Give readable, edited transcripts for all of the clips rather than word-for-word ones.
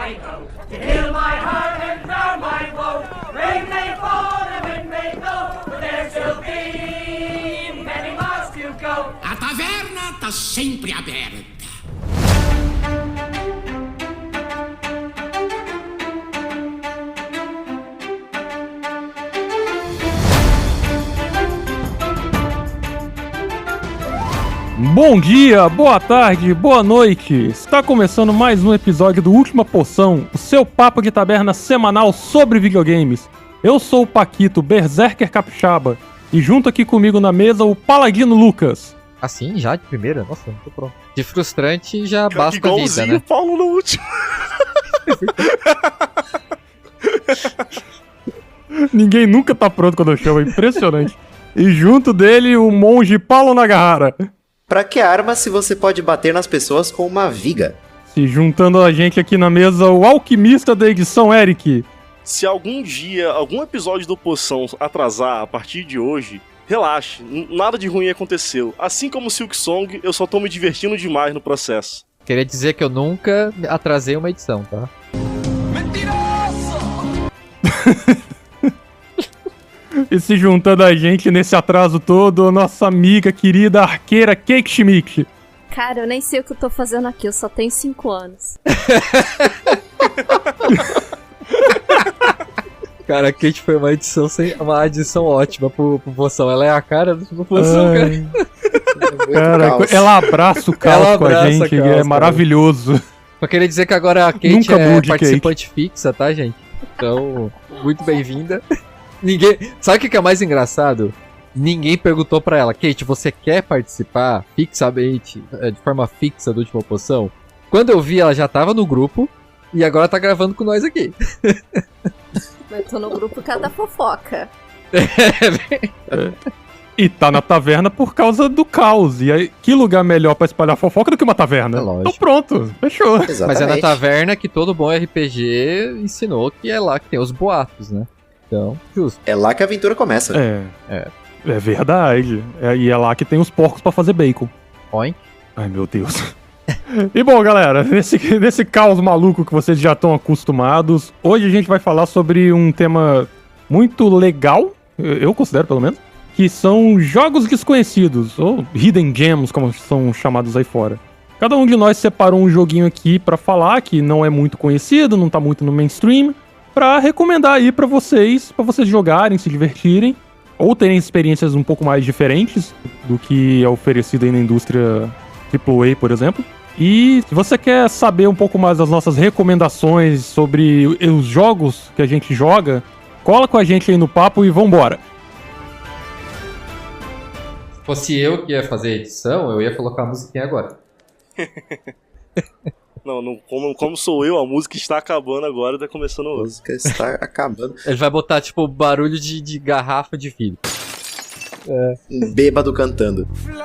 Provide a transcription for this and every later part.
hi-ho, to heal my heart and drown my woe. Rain may fall and wind may blow, but there still be many miles to go. A taverna tá sempre aberta. Bom dia, boa tarde, boa noite. Está começando mais um episódio do Última Poção, o seu papo de taberna semanal sobre videogames. Eu sou o Paquito, Berserker Capixaba, e junto aqui comigo na mesa o Paladino Lucas. Assim, já de primeira? Nossa, não tô pronto. De frustrante já basta a vida, né? O Paulo no último. Ninguém nunca tá pronto quando eu chamo, é impressionante. E junto dele o monge Paulo Nagahara. Pra que arma se você pode bater nas pessoas com uma viga? Se juntando a gente aqui na mesa, o alquimista da edição, Eric. Se algum dia, algum episódio do Poção atrasar a partir de hoje, relaxe, nada de ruim aconteceu. Assim como o Silk Song, eu só tô me divertindo demais no processo. Queria dizer que eu nunca atrasei uma edição, tá? E se juntando a gente nesse atraso todo, nossa amiga querida arqueira Cake Schmidt. Cara, eu nem sei o que eu tô fazendo aqui, eu só tenho 5 anos. Cara, a Kate foi uma adição ótima pro Poção. Ela é a cara do Poção, cara. Cara, ela abraça o caos com a gente, é maravilhoso. Eu queria dizer que agora a Kate Nunca é mude, participante fixa, tá, gente? Então, muito bem-vinda. Sabe o que é mais engraçado? Ninguém perguntou pra ela, Kate, você quer participar fixamente, de forma fixa do Última Poção? Quando eu vi, ela já tava no grupo e agora tá gravando com nós aqui. Eu tô no grupo cada fofoca. E tá na taverna por causa do caos. E aí, que lugar melhor pra espalhar fofoca do que uma taverna? É lógico. Então pronto, fechou. Exatamente. Mas é na taverna que todo bom RPG ensinou que é lá que tem os boatos, né? Então, justo. É lá que a aventura começa. É verdade. E é lá que tem os porcos pra fazer bacon. Oink. Ai, meu Deus. E bom, galera, nesse caos maluco que vocês já estão acostumados, hoje a gente vai falar sobre um tema muito legal, eu considero pelo menos, que são jogos desconhecidos, ou hidden gems, como são chamados aí fora. Cada um de nós separou um joguinho aqui pra falar, que não é muito conhecido, não tá muito no mainstream, pra recomendar aí pra vocês jogarem, se divertirem, ou terem experiências um pouco mais diferentes do que é oferecido aí na indústria AAA, por exemplo. E se você quer saber um pouco mais das nossas recomendações sobre os jogos que a gente joga, cola com a gente aí no papo e vambora! Se fosse eu que ia fazer a edição, eu ia colocar a musiquinha agora. Não, como sou eu, a música está acabando agora, tá começando A outra. música está acabando. Ele vai botar, tipo, barulho de garrafa de vidro. Um bêbado cantando. Flying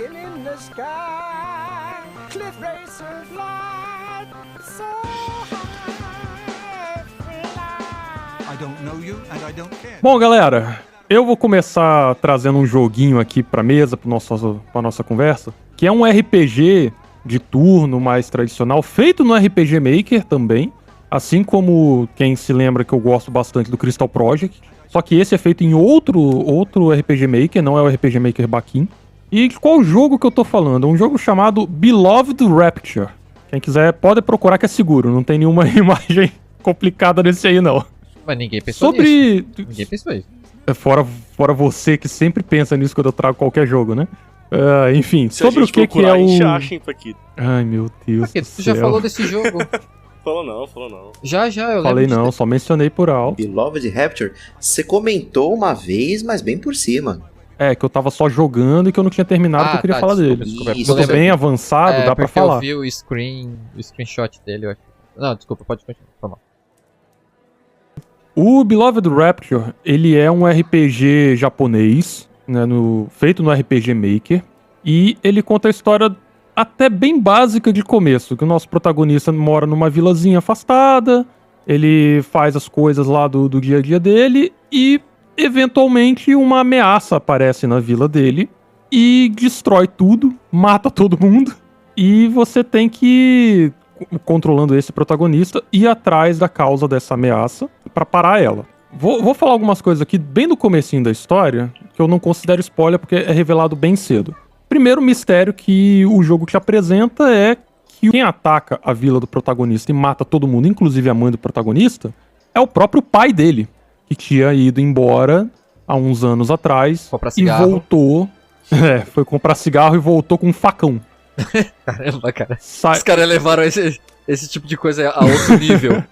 in the sky, cliff racer fly, so high, fly. I don't know you and I don't care. Bom, galera, eu vou começar trazendo um joguinho aqui pra mesa, pra nossa conversa, que é um RPG de turno mais tradicional, feito no RPG Maker também, assim como quem se lembra que eu gosto bastante do Crystal Project, só que esse é feito em outro RPG Maker, não é o RPG Maker Baquin. E de qual jogo que eu tô falando? É um jogo chamado Beloved Rapture. Quem quiser pode procurar que é seguro, não tem nenhuma imagem complicada nesse aí não. Mas ninguém pensou nisso. Ninguém pensou isso. Fora você que sempre pensa nisso quando eu trago qualquer jogo, né? Enfim, Se sobre a o gente que é procurar, o... a gente acha, hein, Paquito. Ai, meu Deus Paquito, do tu já céu. falou desse jogo? Falou não. Já, eu Falei lembro. não, só mencionei por alto. Beloved Rapture. Você comentou uma vez, mas bem por cima. É, que eu tava só jogando e que eu não tinha terminado que eu queria falar dele. desculpa. Eu tô bem avançado, dá pra porque falar. eu vi o screenshot dele, eu acho. Não, desculpa, pode continuar. Foi mal. O Beloved Rapture, ele é um RPG japonês, né, feito no RPG Maker, e ele conta a história até bem básica de começo, que o nosso protagonista mora numa vilazinha afastada, ele faz as coisas lá do dia a dia dele, e eventualmente uma ameaça aparece na vila dele, e destrói tudo, mata todo mundo, e você tem que controlando esse protagonista, ir atrás da causa dessa ameaça pra parar ela. Vou falar algumas coisas aqui bem no comecinho da história, que eu não considero spoiler porque é revelado bem cedo. Primeiro mistério que o jogo te apresenta é que quem ataca a vila do protagonista e mata todo mundo, inclusive a mãe do protagonista, é o próprio pai dele, que tinha ido embora há uns anos atrás Comprar e cigarro. voltou. Foi comprar cigarro e voltou com um facão. Caramba, cara. Os caras levaram esse tipo de coisa a outro nível.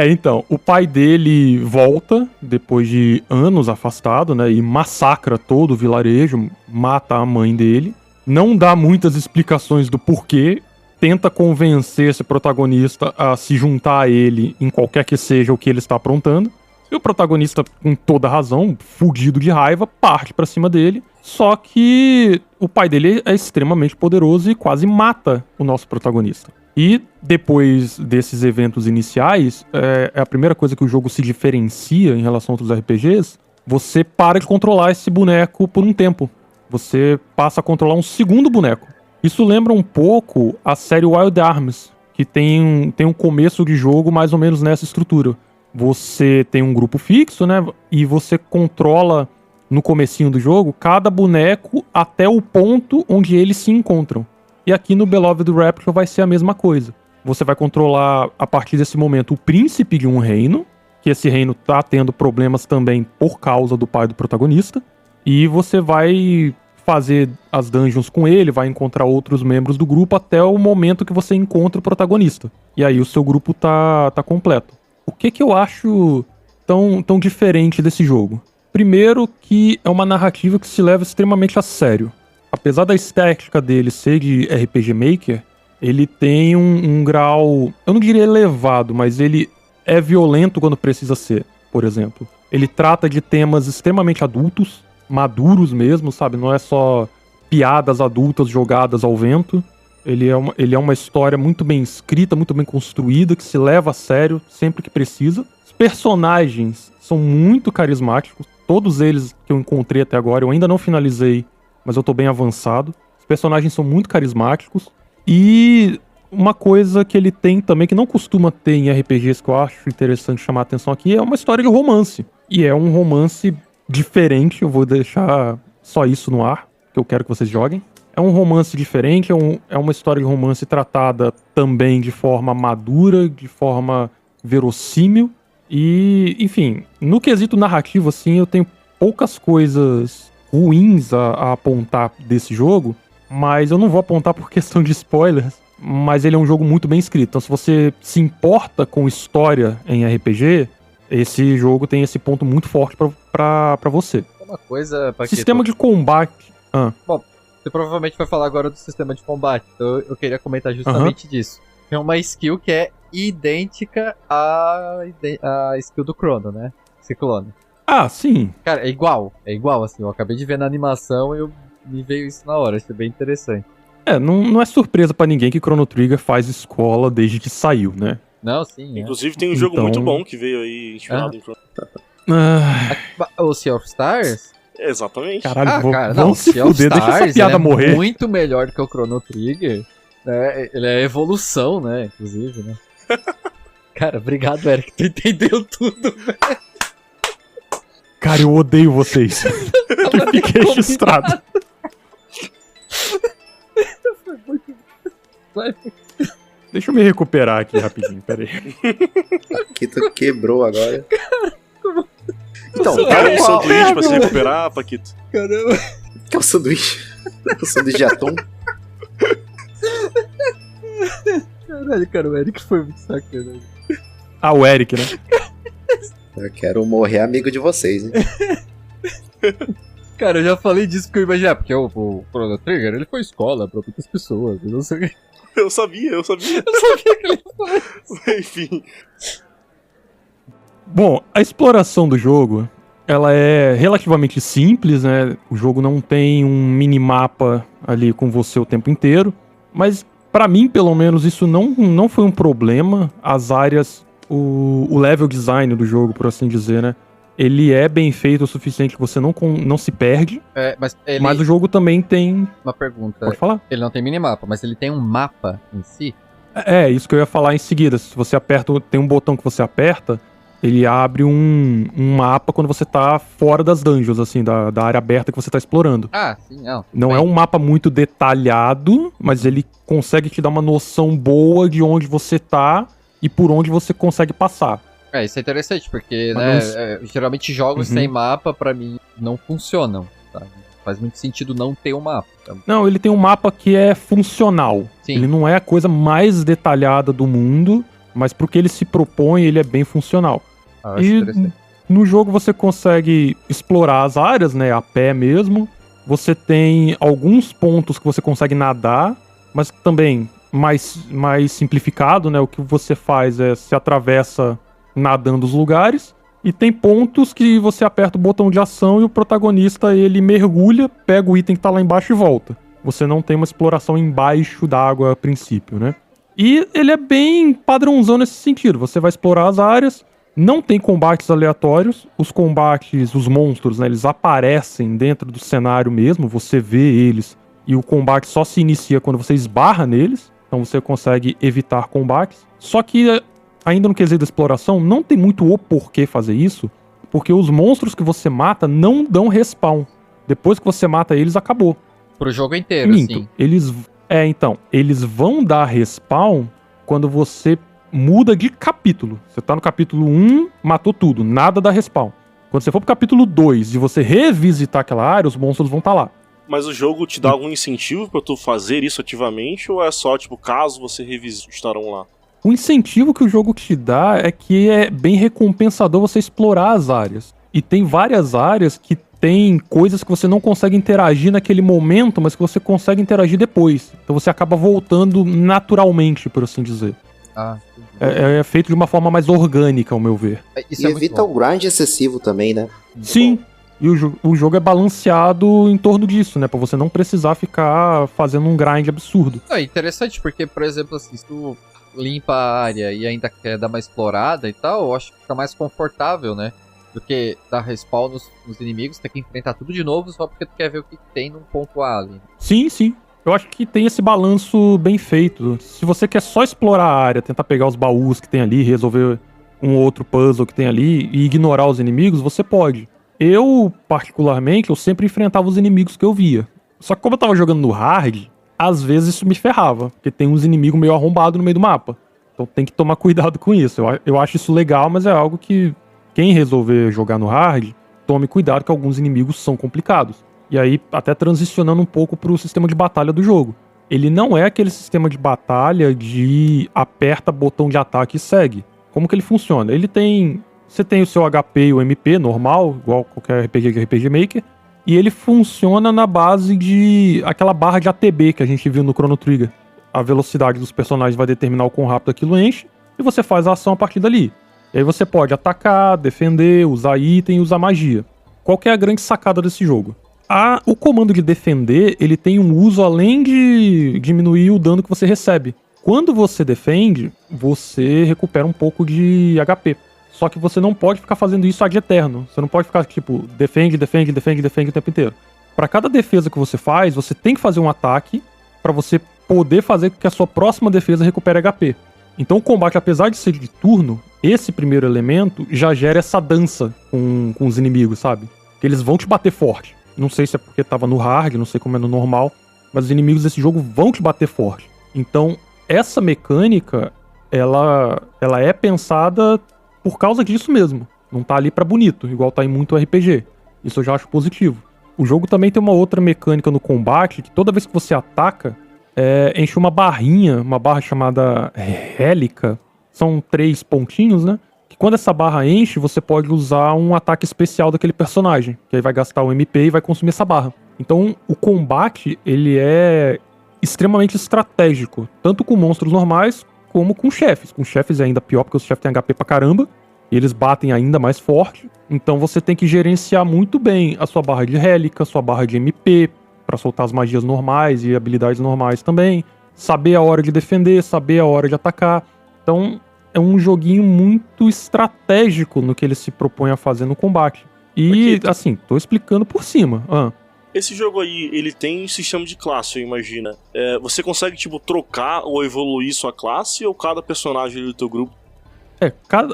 Então, o pai dele volta, depois de anos afastado, né, e massacra todo o vilarejo, mata a mãe dele, não dá muitas explicações do porquê, tenta convencer esse protagonista a se juntar a ele em qualquer que seja o que ele está aprontando, e o protagonista, com toda razão, fugido de raiva, parte pra cima dele, só que o pai dele é extremamente poderoso e quase mata o nosso protagonista. E depois desses eventos iniciais, é a primeira coisa que o jogo se diferencia em relação a outros RPGs, você para de controlar esse boneco por um tempo. Você passa a controlar um segundo boneco. Isso lembra um pouco a série Wild Arms, que tem um começo de jogo mais ou menos nessa estrutura. Você tem um grupo fixo, né? E você controla no comecinho do jogo cada boneco até o ponto onde eles se encontram. E aqui no Beloved Rapture vai ser a mesma coisa. Você vai controlar, a partir desse momento, o príncipe de um reino, que esse reino tá tendo problemas também por causa do pai do protagonista, e você vai fazer as dungeons com ele, vai encontrar outros membros do grupo até o momento que você encontra o protagonista. E aí o seu grupo tá completo. O que eu acho tão diferente desse jogo? Primeiro que é uma narrativa que se leva extremamente a sério. Apesar da estética dele ser de RPG Maker, ele tem um grau, eu não diria elevado, mas ele é violento quando precisa ser, por exemplo. Ele trata de temas extremamente adultos, maduros mesmo, sabe? Não é só piadas adultas jogadas ao vento. Ele é uma história muito bem escrita, muito bem construída, que se leva a sério sempre que precisa. Os personagens são muito carismáticos, todos eles que eu encontrei até agora, eu ainda não finalizei, mas eu tô bem avançado. Os personagens são muito carismáticos. E uma coisa que ele tem também, que não costuma ter em RPGs, que eu acho interessante chamar a atenção aqui, é uma história de romance. E é um romance diferente, eu vou deixar só isso no ar, que eu quero que vocês joguem. É um romance diferente, é uma história de romance tratada também de forma madura, de forma verossímil. E, enfim, no quesito narrativo, assim, eu tenho poucas coisas ruins a apontar desse jogo, mas eu não vou apontar por questão de spoilers, mas ele é um jogo muito bem escrito. Então se você se importa com história em RPG, esse jogo tem esse ponto muito forte pra você. Uma coisa, Paquito. Sistema de combate... Bom, você provavelmente vai falar agora do sistema de combate, então eu queria comentar justamente disso. Tem uma skill que é idêntica à skill do Chrono, né? Ciclone. Ah, sim. Cara, é igual, assim, eu acabei de ver na animação e me veio isso na hora, achei bem interessante. Não é surpresa pra ninguém que Chrono Trigger faz escola desde que saiu, né? Não, sim. Inclusive tem um jogo muito bom que veio aí inspirado em Chrono Trigger. O Sea of Stars? Exatamente. Caralho, cara, vamos se Sea of fuder, deixa Stars, essa piada ele morrer. É muito melhor do que o Chrono Trigger. Né? Ele é evolução, né? Inclusive, né? Cara, obrigado, Eric. Tu entendeu tudo, velho. Cara, eu odeio vocês. Que fique registrado. Foi muito... Vai. Deixa eu me recuperar aqui rapidinho, pera aí. Paquito quebrou agora. Então, Dá um sanduíche pra se recuperar, Paquito. Caramba. que é o sanduíche? O sanduíche de atum? Caralho, cara, o Eric foi muito sacanagem. Ah, o Eric, né? Eu quero morrer amigo de vocês, hein? Cara, eu já falei disso porque eu imaginei, porque o Chrono Trigger, ele foi escola pra muitas pessoas, eu não sei o que. Eu sabia. Eu sabia que ele foi. Enfim. Bom, a exploração do jogo, ela é relativamente simples, né? O jogo não tem um minimapa ali com você o tempo inteiro, mas pra mim, pelo menos, isso não foi um problema. As áreas, o level design do jogo, por assim dizer, né? ele é bem feito o suficiente que você não se perde, Mas ele... mas o jogo também tem... Uma pergunta. Pode falar? Ele não tem minimapa, mas ele tem um mapa em si? É, isso que eu ia falar em seguida. Se você aperta, tem um botão que você aperta, ele abre um mapa quando você tá fora das dungeons, assim, da área aberta que você tá explorando. Ah, sim, não. Não é um mapa muito detalhado, mas ele consegue te dar uma noção boa de onde você tá e por onde você consegue passar. Isso é interessante, porque, Mas né, geralmente jogos Uhum. sem mapa, pra mim, não funcionam, tá? Faz muito sentido não ter um mapa. Tá? Não, ele tem um mapa que é funcional. Sim. Ele não é a coisa mais detalhada do mundo, mas pro que ele se propõe, ele é bem funcional. Eu acho E interessante. no jogo você consegue explorar as áreas, né, a pé mesmo. Você tem alguns pontos que você consegue nadar, mas também mais simplificado, né? O que você faz é se atravessa nadando os lugares. E tem pontos que você aperta o botão de ação e o protagonista, ele mergulha, pega o item que tá lá embaixo e volta. Você não tem uma exploração embaixo d'água a princípio, né? E ele é bem padrãozão nesse sentido. Você vai explorar as áreas, não tem combates aleatórios. Os combates, os monstros, né, eles aparecem dentro do cenário mesmo, você vê eles. E o combate só se inicia quando você esbarra neles. Então você consegue evitar combates. Só que ainda no quesito da exploração, não tem muito o porquê fazer isso, porque os monstros que você mata não dão respawn. Depois que você mata eles, acabou. Pro jogo inteiro, Minto. sim. Eles vão dar respawn quando você muda de capítulo. Você tá no capítulo 1, matou tudo, nada dá respawn. Quando você for pro capítulo 2 e você revisitar aquela área, os monstros vão estar lá. Mas o jogo te dá algum incentivo pra tu fazer isso ativamente, ou é só, tipo, caso você estarão lá? O incentivo que o jogo te dá é que é bem recompensador você explorar as áreas. E tem várias áreas que tem coisas que você não consegue interagir naquele momento, mas que você consegue interagir depois. Então você acaba voltando naturalmente, por assim dizer. Ah, É feito de uma forma mais orgânica, ao meu ver. isso E é muito evita bom. o grind excessivo também, né? Sim, e o jogo é balanceado em torno disso, né? Pra você não precisar ficar fazendo um grind absurdo. Não, é interessante, porque, por exemplo, assim, se tu limpa a área e ainda quer dar uma explorada e tal, eu acho que fica mais confortável, né? Do que dar respawn nos inimigos, ter que enfrentar tudo de novo só porque tu quer ver o que tem num ponto A ali. Sim, sim. Eu acho que tem esse balanço bem feito. Se você quer só explorar a área, tentar pegar os baús que tem ali, resolver um outro puzzle que tem ali e ignorar os inimigos, você pode. Eu, particularmente, eu sempre enfrentava os inimigos que eu via. Só que como eu tava jogando no hard, às vezes isso me ferrava, porque tem uns inimigos meio arrombados no meio do mapa. Então tem que tomar cuidado com isso. Eu acho isso legal, mas é algo que quem resolver jogar no hard, tome cuidado que alguns inimigos são complicados. E aí, até transicionando um pouco pro sistema de batalha do jogo. Ele não é aquele sistema de batalha de aperta botão de ataque e segue. Como que ele funciona? Ele tem... Você tem o seu HP e o MP normal, igual qualquer RPG de RPG Maker. E ele funciona na base de aquela barra de ATB que a gente viu no Chrono Trigger. A velocidade dos personagens vai determinar o quão rápido aquilo enche. E você faz a ação a partir dali. E aí você pode atacar, defender, usar item e usar magia. Qual que é a grande sacada desse jogo? O comando de defender, ele tem um uso além de diminuir o dano que você recebe. Quando você defende, você recupera um pouco de HP. Só que você não pode ficar fazendo isso ad eterno. Você não pode ficar, tipo, defende o tempo inteiro. Para cada defesa que você faz, você tem que fazer um ataque para você poder fazer com que a sua próxima defesa recupere HP. Então o combate, apesar de ser de turno, esse primeiro elemento já gera essa dança com os inimigos, sabe? Que eles vão te bater forte. Não sei se é porque tava no hard, não sei como é no normal, mas os inimigos desse jogo vão te bater forte. Então, essa mecânica, ela é pensada por causa disso mesmo. Não tá ali pra bonito, igual tá em muito RPG. Isso eu já acho positivo. O jogo também tem uma outra mecânica no combate, que toda vez que você ataca, enche uma barrinha, uma barra chamada Rélica. São 3 pontinhos, né? Que quando essa barra enche, você pode usar um ataque especial daquele personagem. Que aí vai gastar o MP e vai consumir essa barra. Então, o combate, ele é extremamente estratégico. Tanto com monstros normais, como com chefes. Com chefes é ainda pior, porque os chefes têm HP pra caramba. E eles batem ainda mais forte. Então você tem que gerenciar muito bem a sua barra de Rélica, sua barra de MP, pra soltar as magias normais e habilidades normais também. Saber a hora de defender, saber a hora de atacar. Então, é um joguinho muito estratégico no que ele se propõe a fazer no combate. E, Aqui. assim, tô explicando por cima. Esse jogo aí, ele tem sistema de classe, eu imagino. Você consegue, tipo, trocar ou evoluir sua classe ou cada personagem do teu grupo?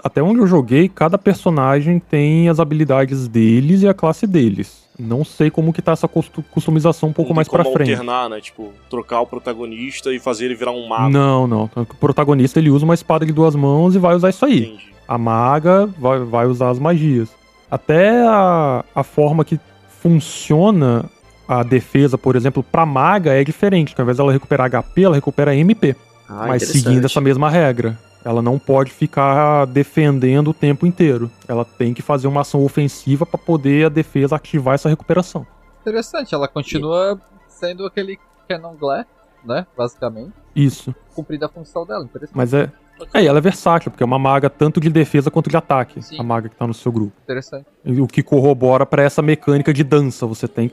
Até onde eu joguei, cada personagem tem as habilidades deles e a classe deles. Não sei como que tá essa customização um pouco mais pra frente. Alternar, né? Tipo, trocar o protagonista e fazer ele virar um mago. Não. O protagonista, ele usa uma espada de 2 mãos e vai usar isso aí. Entendi. A maga vai usar as magias. Até a forma que funciona a defesa, por exemplo, pra maga é diferente. Que ao invés dela recuperar HP, ela recupera MP. Mas seguindo essa mesma regra. Ela não pode ficar defendendo o tempo inteiro. Ela tem que fazer uma ação ofensiva pra poder a defesa ativar essa recuperação. Interessante, ela continua sendo aquele Cannon Glare, né? Basicamente. Isso. Cumprindo a função dela, interessante. Mas ela é versátil, porque é uma maga tanto de defesa quanto de ataque. Sim. A maga que tá no seu grupo. Interessante. E o que corrobora pra essa mecânica de dança. Você tem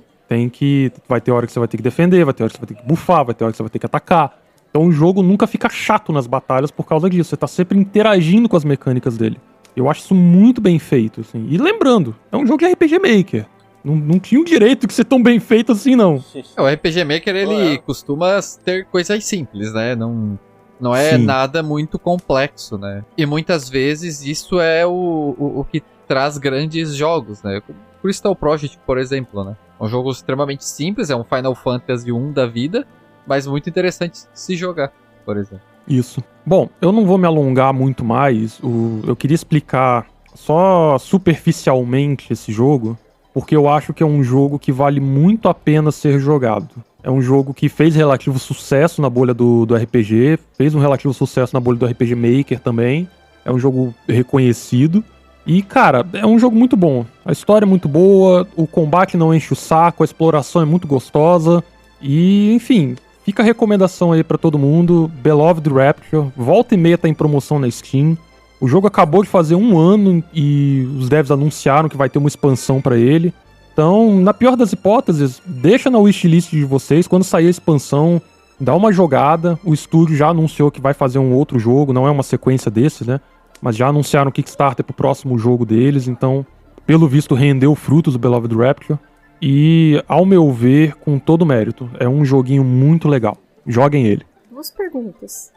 que... Vai ter hora que você vai ter que defender, vai ter hora que você vai ter que buffar, vai ter hora que você vai ter que atacar. Então o jogo nunca fica chato nas batalhas por causa disso. Você tá sempre interagindo com as mecânicas dele. Eu acho isso muito bem feito, assim. E lembrando, é um jogo de RPG Maker. Não tinha o direito de ser tão bem feito assim, não. O RPG Maker, ele costuma ter coisas simples, né? Não é Sim. nada muito complexo, né? E muitas vezes isso é o que traz grandes jogos, né? Crystal Project, por exemplo, né? É um jogo extremamente simples, é um Final Fantasy 1 da vida, mas muito interessante de se jogar, por exemplo. Isso. Bom, eu não vou me alongar muito mais. Eu queria explicar só superficialmente esse jogo, porque eu acho que é um jogo que vale muito a pena ser jogado. É um jogo que fez relativo sucesso na bolha do RPG, fez um relativo sucesso na bolha do RPG Maker também. É um jogo reconhecido. E, cara, é um jogo muito bom. A história é muito boa, o combate não enche o saco, a exploração é muito gostosa. E, enfim, fica a recomendação aí pra todo mundo. Beloved Rapture, volta e meia tá em promoção na Steam. O jogo acabou de fazer 1 ano e os devs anunciaram que vai ter uma expansão pra ele. Então, na pior das hipóteses, deixa na wishlist de vocês. Quando sair a expansão, dá uma jogada. O estúdio já anunciou que vai fazer um outro jogo, não é uma sequência desse, né? Mas já anunciaram o Kickstarter pro próximo jogo deles. Então, pelo visto, rendeu frutos o Beloved Rapture. E, ao meu ver, com todo mérito, é um joguinho muito legal. Joguem ele. 2 perguntas.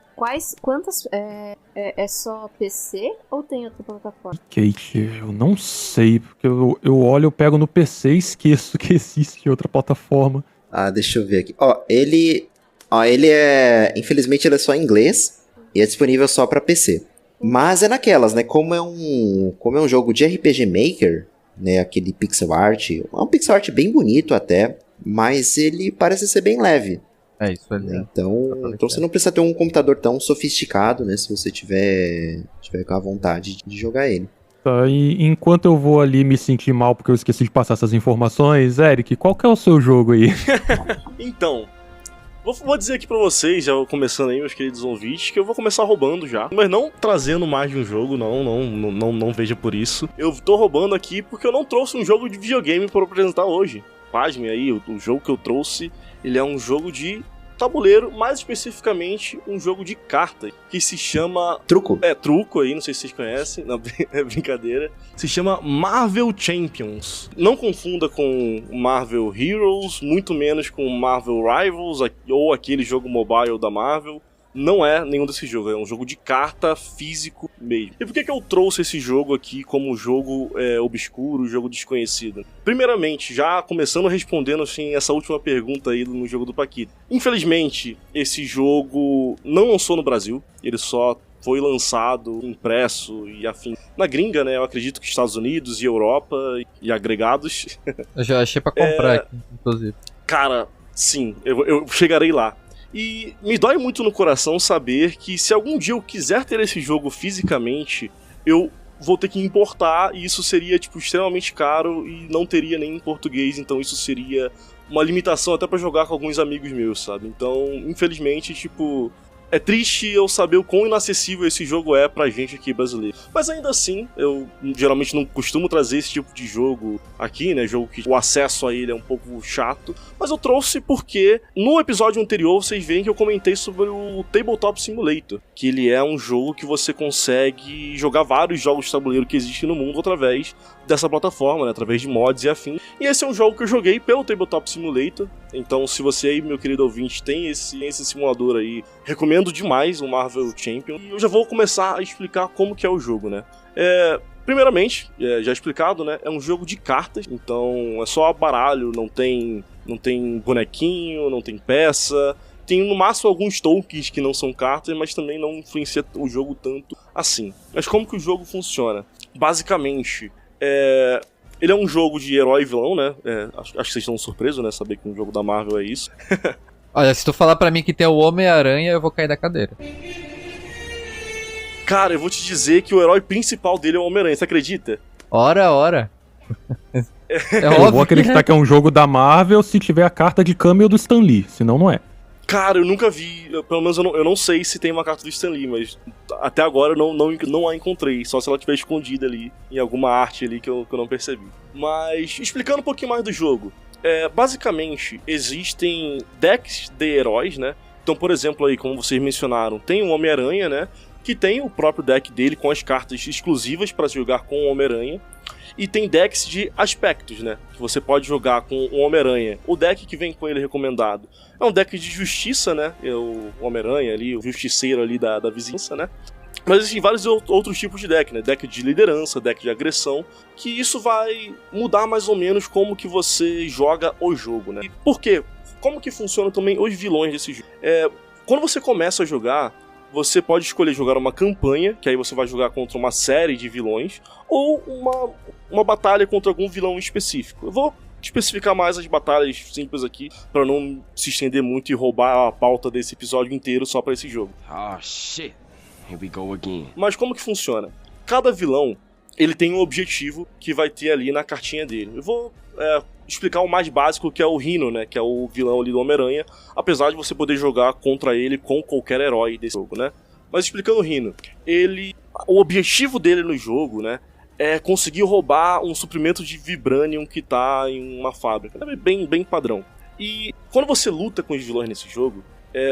Quantas... É só PC ou tem outra plataforma? Kate, eu não sei, porque eu olho, eu pego no PC e esqueço que existe outra plataforma. Deixa eu ver aqui. Ele é... Infelizmente ele é só em inglês e é disponível só pra PC. Mas é naquelas, né? Como é um jogo de RPG Maker, né? Aquele pixel art. É um pixel art bem bonito até, mas ele parece ser bem leve. É isso ali. Né? Então você não precisa ter um computador tão sofisticado, né? Se você tiver com a vontade de jogar ele. Tá, e enquanto eu vou ali me sentir mal porque eu esqueci de passar essas informações, Eric, qual que é o seu jogo aí? Então, vou dizer aqui pra vocês, já começando aí, meus queridos ouvintes, que eu vou começar roubando já. Mas não trazendo mais de um jogo, não veja por isso. Eu tô roubando aqui porque eu não trouxe um jogo de videogame pra apresentar hoje. Pasmem aí, o jogo que eu trouxe, ele é um jogo de tabuleiro, mais especificamente um jogo de cartas, que se chama... Truco? Truco aí, não sei se vocês conhecem, não, é brincadeira. Se chama Marvel Champions. Não confunda com Marvel Heroes, muito menos com Marvel Rivals, ou aquele jogo mobile da Marvel. Não é nenhum desses jogos, é um jogo de carta físico mesmo. E por que eu trouxe esse jogo aqui como jogo obscuro, jogo desconhecido? Primeiramente, já começando respondendo assim, essa última pergunta aí no jogo do Paquito. Infelizmente, esse jogo não lançou no Brasil, ele só foi lançado, impresso e afim. Na gringa, né, eu acredito que Estados Unidos e Europa e agregados. Eu já achei pra comprar aqui, inclusive. Cara, sim, eu chegarei lá. E me dói muito no coração saber que se algum dia eu quiser ter esse jogo fisicamente, eu vou ter que importar e isso seria, tipo, extremamente caro e não teria nem em português, então isso seria uma limitação até pra jogar com alguns amigos meus, sabe? Então, infelizmente, tipo, É triste eu saber o quão inacessível esse jogo é pra gente aqui brasileiro. Mas ainda assim, eu geralmente não costumo trazer esse tipo de jogo aqui, né? Jogo que o acesso a ele é um pouco chato. Mas eu trouxe porque no episódio anterior vocês veem que eu comentei sobre o Tabletop Simulator. Que ele é um jogo que você consegue jogar vários jogos de tabuleiro que existem no mundo através dessa plataforma, né? Através de mods e afim. E esse é um jogo que eu joguei pelo Tabletop Simulator. Então, se você aí, meu querido ouvinte, tem esse simulador aí, recomendo demais o Marvel Champion. E eu já vou começar a explicar como que é o jogo, né? Primeiramente, já explicado, né? É um jogo de cartas, então é só baralho, não tem bonequinho, não tem peça. Tem no máximo alguns tokens que não são cartas, mas também não influencia o jogo tanto assim. Mas como que o jogo funciona? Basicamente, ele é um jogo de herói e vilão, né? Acho que vocês estão surpresos, né? Saber que um jogo da Marvel é isso. Olha, se tu falar pra mim que tem o Homem-Aranha, eu vou cair da cadeira. Cara, eu vou te dizer que o herói principal dele é o Homem-Aranha, você acredita? Ora. Eu vou acreditar que é um jogo da Marvel se tiver a carta de câmbio do Stan Lee, senão não é. Cara, eu nunca vi, pelo menos eu não sei se tem uma carta do Stan Lee, mas até agora eu não a encontrei, só se ela estiver escondida ali, em alguma arte ali que eu não percebi. Mas, explicando um pouquinho mais do jogo, basicamente, existem decks de heróis, né? Então, por exemplo, aí, como vocês mencionaram, tem o Homem-Aranha, né? Que tem o próprio deck dele com as cartas exclusivas para jogar com o Homem-Aranha. E tem decks de aspectos, né? Que você pode jogar com o Homem-Aranha. O deck que vem com ele recomendado é um deck de justiça, né? É o Homem-Aranha ali, o justiceiro ali da vizinhança, né? Mas existem vários outros tipos de deck, né? Deck de liderança, deck de agressão, que isso vai mudar mais ou menos como que você joga o jogo, né? E por quê? Como que funcionam também os vilões desse jogo? Quando você começa a jogar, você pode escolher jogar uma campanha, que aí você vai jogar contra uma série de vilões, ou uma batalha contra algum vilão específico. Eu vou especificar mais as batalhas simples aqui, para não se estender muito e roubar a pauta desse episódio inteiro só para esse jogo. Oh, shit. Here we go again. Mas como que funciona? Cada vilão, ele tem um objetivo que vai ter ali na cartinha dele. Eu vou explicar o mais básico, que é o Rhino, né? Que é o vilão ali do Homem-Aranha, apesar de você poder jogar contra ele com qualquer herói desse jogo, né? Mas explicando o Rhino, o objetivo dele no jogo, né? É conseguir roubar um suprimento de Vibranium que tá em uma fábrica. É bem padrão. E quando você luta com os vilões nesse jogo,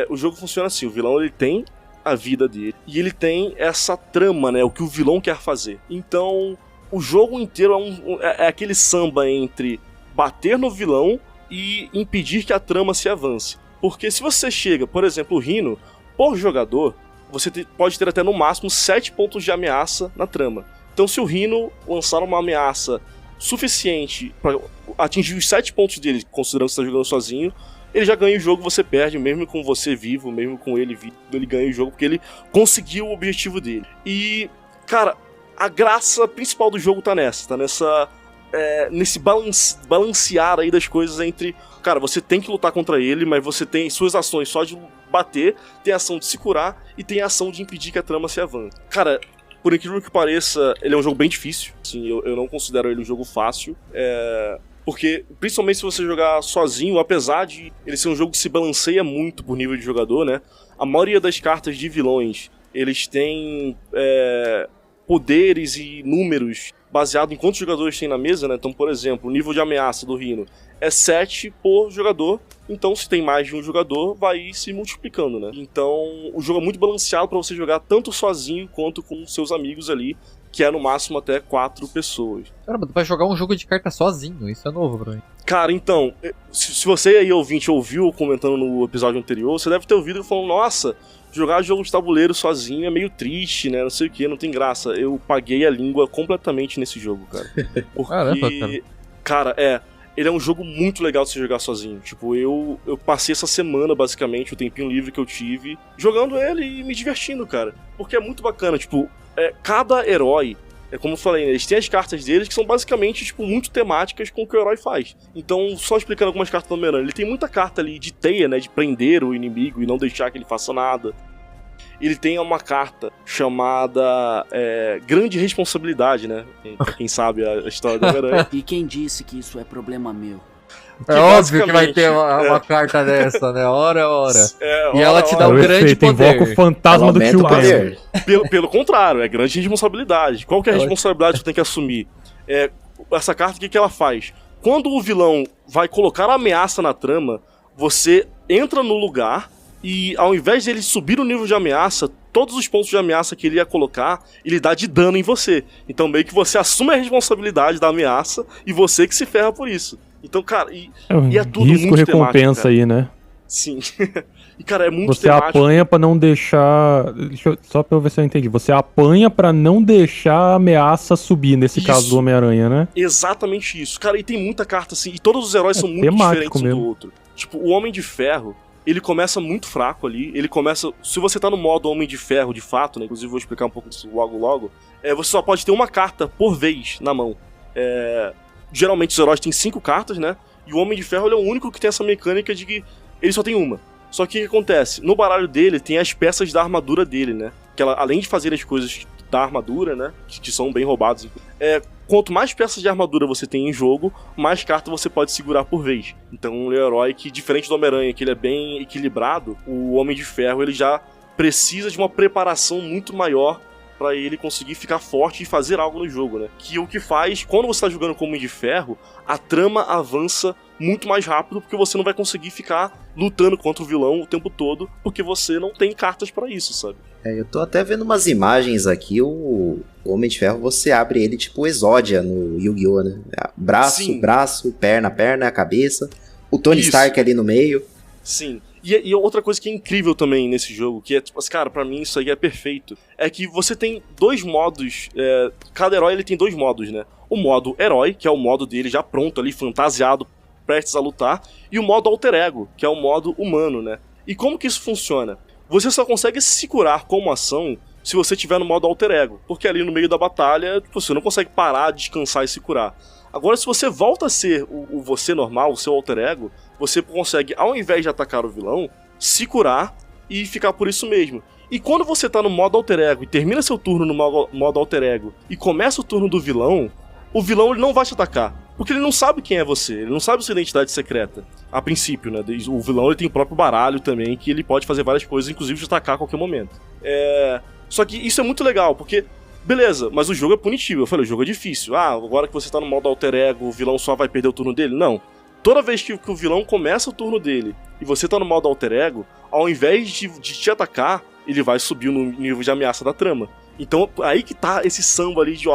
o jogo funciona assim. O vilão, ele tem a vida dele e ele tem essa trama, né? O que o vilão quer fazer. Então, o jogo inteiro é aquele samba entre bater no vilão e impedir que a trama se avance. Porque se você chega, por exemplo, o Rhino, por jogador, você pode ter até no máximo 7 pontos de ameaça na trama. Então, se o Rhino lançar uma ameaça suficiente para atingir os 7 pontos dele, considerando que você está jogando sozinho, ele já ganha o jogo, você perde, mesmo com você vivo, mesmo com ele vivo, ele ganha o jogo, porque ele conseguiu o objetivo dele. E, cara, a graça principal do jogo tá nesse balancear aí das coisas entre... Cara, você tem que lutar contra ele, mas você tem suas ações só de bater, tem a ação de se curar e tem a ação de impedir que a trama se avance. Cara, por incrível que pareça, ele é um jogo bem difícil. Assim, eu não considero ele um jogo fácil. Porque, principalmente se você jogar sozinho, apesar de ele ser um jogo que se balanceia muito por nível de jogador, né? A maioria das cartas de vilões, eles têm poderes e números baseado em quantos jogadores tem na mesa, né? Então, por exemplo, o nível de ameaça do Rhino é 7 por jogador. Então, se tem mais de um jogador, vai se multiplicando, né? Então, o jogo é muito balanceado para você jogar tanto sozinho quanto com seus amigos ali, que é no máximo até 4 pessoas. Caramba, tu vai jogar um jogo de carta sozinho, isso é novo pra mim. Cara, então, se você aí, ouvinte, ouviu comentando no episódio anterior, você deve ter ouvido falando, nossa, jogar jogo de tabuleiro sozinho é meio triste, né, não sei o que, não tem graça. Eu paguei a língua completamente nesse jogo, cara. Porque, Caramba, cara, ele é um jogo muito legal de se jogar sozinho. Tipo, eu passei essa semana, basicamente, o tempinho livre que eu tive, jogando ele e me divertindo, cara. Porque é muito bacana, tipo, cada herói, como eu falei, né, eles têm as cartas deles que são basicamente, tipo, muito temáticas com o que o herói faz. Então, só explicando algumas cartas do Homem-Aranha, ele tem muita carta ali de teia, né, de prender o inimigo e não deixar que ele faça nada. Ele tem uma carta chamada Grande Responsabilidade, né? Pra quem sabe a história do Homem-Aranha. E quem disse que isso é problema meu? É óbvio que vai ter uma carta dessa, né? Hora. E ela te dá É um o grande efeito, invoca o poder. fantasma do Aumenta tio o Ben. poder. Pelo contrário, é grande responsabilidade. Qual que é a responsabilidade que você tem que assumir? Essa carta, o que ela faz? Quando o vilão vai colocar a ameaça na trama, você entra no lugar e ao invés de ele subir o nível de ameaça, todos os pontos de ameaça que ele ia colocar, ele dá de dano em você. Então meio que você assume a responsabilidade da ameaça e você que se ferra por isso. Então, cara, e é tudo muito Risco-recompensa temático, aí, né? Sim. E, cara, é muito Você temático. apanha pra não deixar... Só pra eu ver se eu entendi. Você apanha pra não deixar a ameaça subir, nesse Isso. caso do Homem-Aranha, né? Exatamente isso. Cara, e tem muita carta assim, e todos os heróis são muito temático diferentes um mesmo. do outro. Tipo, o Homem de Ferro, ele começa muito fraco ali, ele começa... Se você tá no modo Homem de Ferro, de fato, né, inclusive vou explicar um pouco disso logo, você só pode ter uma carta por vez na mão. Geralmente os heróis têm 5 cartas, né, e o Homem de Ferro ele é o único que tem essa mecânica de que ele só tem uma. Só que o que acontece? No baralho dele tem as peças da armadura dele, né, que ela, além de fazer as coisas da armadura, né, que são bem roubadas, quanto mais peças de armadura você tem em jogo, mais carta você pode segurar por vez. Então ele é um herói que, diferente do Homem-Aranha, que ele é bem equilibrado, o Homem de Ferro ele já precisa de uma preparação muito maior pra ele conseguir ficar forte e fazer algo no jogo, né? Que o que faz, quando você tá jogando com o Homem de Ferro, a trama avança muito mais rápido, porque você não vai conseguir ficar lutando contra o vilão o tempo todo, porque você não tem cartas pra isso, sabe? Eu tô até vendo umas imagens aqui, o Homem de Ferro, você abre ele tipo Exódia no Yu-Gi-Oh, né? Braço, Sim. braço, perna, a cabeça, o Tony Isso. Stark ali no meio. Sim. E outra coisa que é incrível também nesse jogo, que é, tipo, cara, pra mim isso aí é perfeito, é que você tem 2 modos, cada herói ele tem 2 modos, né? O modo herói, que é o modo dele já pronto ali, fantasiado, prestes a lutar, e o modo alter ego, que é o modo humano, né? E como que isso funciona? Você só consegue se curar como ação se você estiver no modo alter ego, porque ali no meio da batalha você não consegue parar, descansar e se curar. Agora, se você volta a ser o você normal, o seu alter ego, você consegue, ao invés de atacar o vilão, se curar e ficar por isso mesmo. E quando você tá no modo alter ego e termina seu turno no modo alter ego e começa o turno do vilão, o vilão ele não vai te atacar. Porque ele não sabe quem é você, ele não sabe sua identidade secreta. A princípio, né? O vilão ele tem o próprio baralho também, que ele pode fazer várias coisas, inclusive te atacar a qualquer momento. Só que isso é muito legal, porque, beleza, mas o jogo é punitivo. Eu falei, o jogo é difícil. Agora que você tá no modo alter ego, o vilão só vai perder o turno dele? Não. Toda vez que o vilão começa o turno dele e você tá no modo alter ego, ao invés de te atacar, ele vai subir no nível de ameaça da trama. Então, aí que tá esse samba ali de,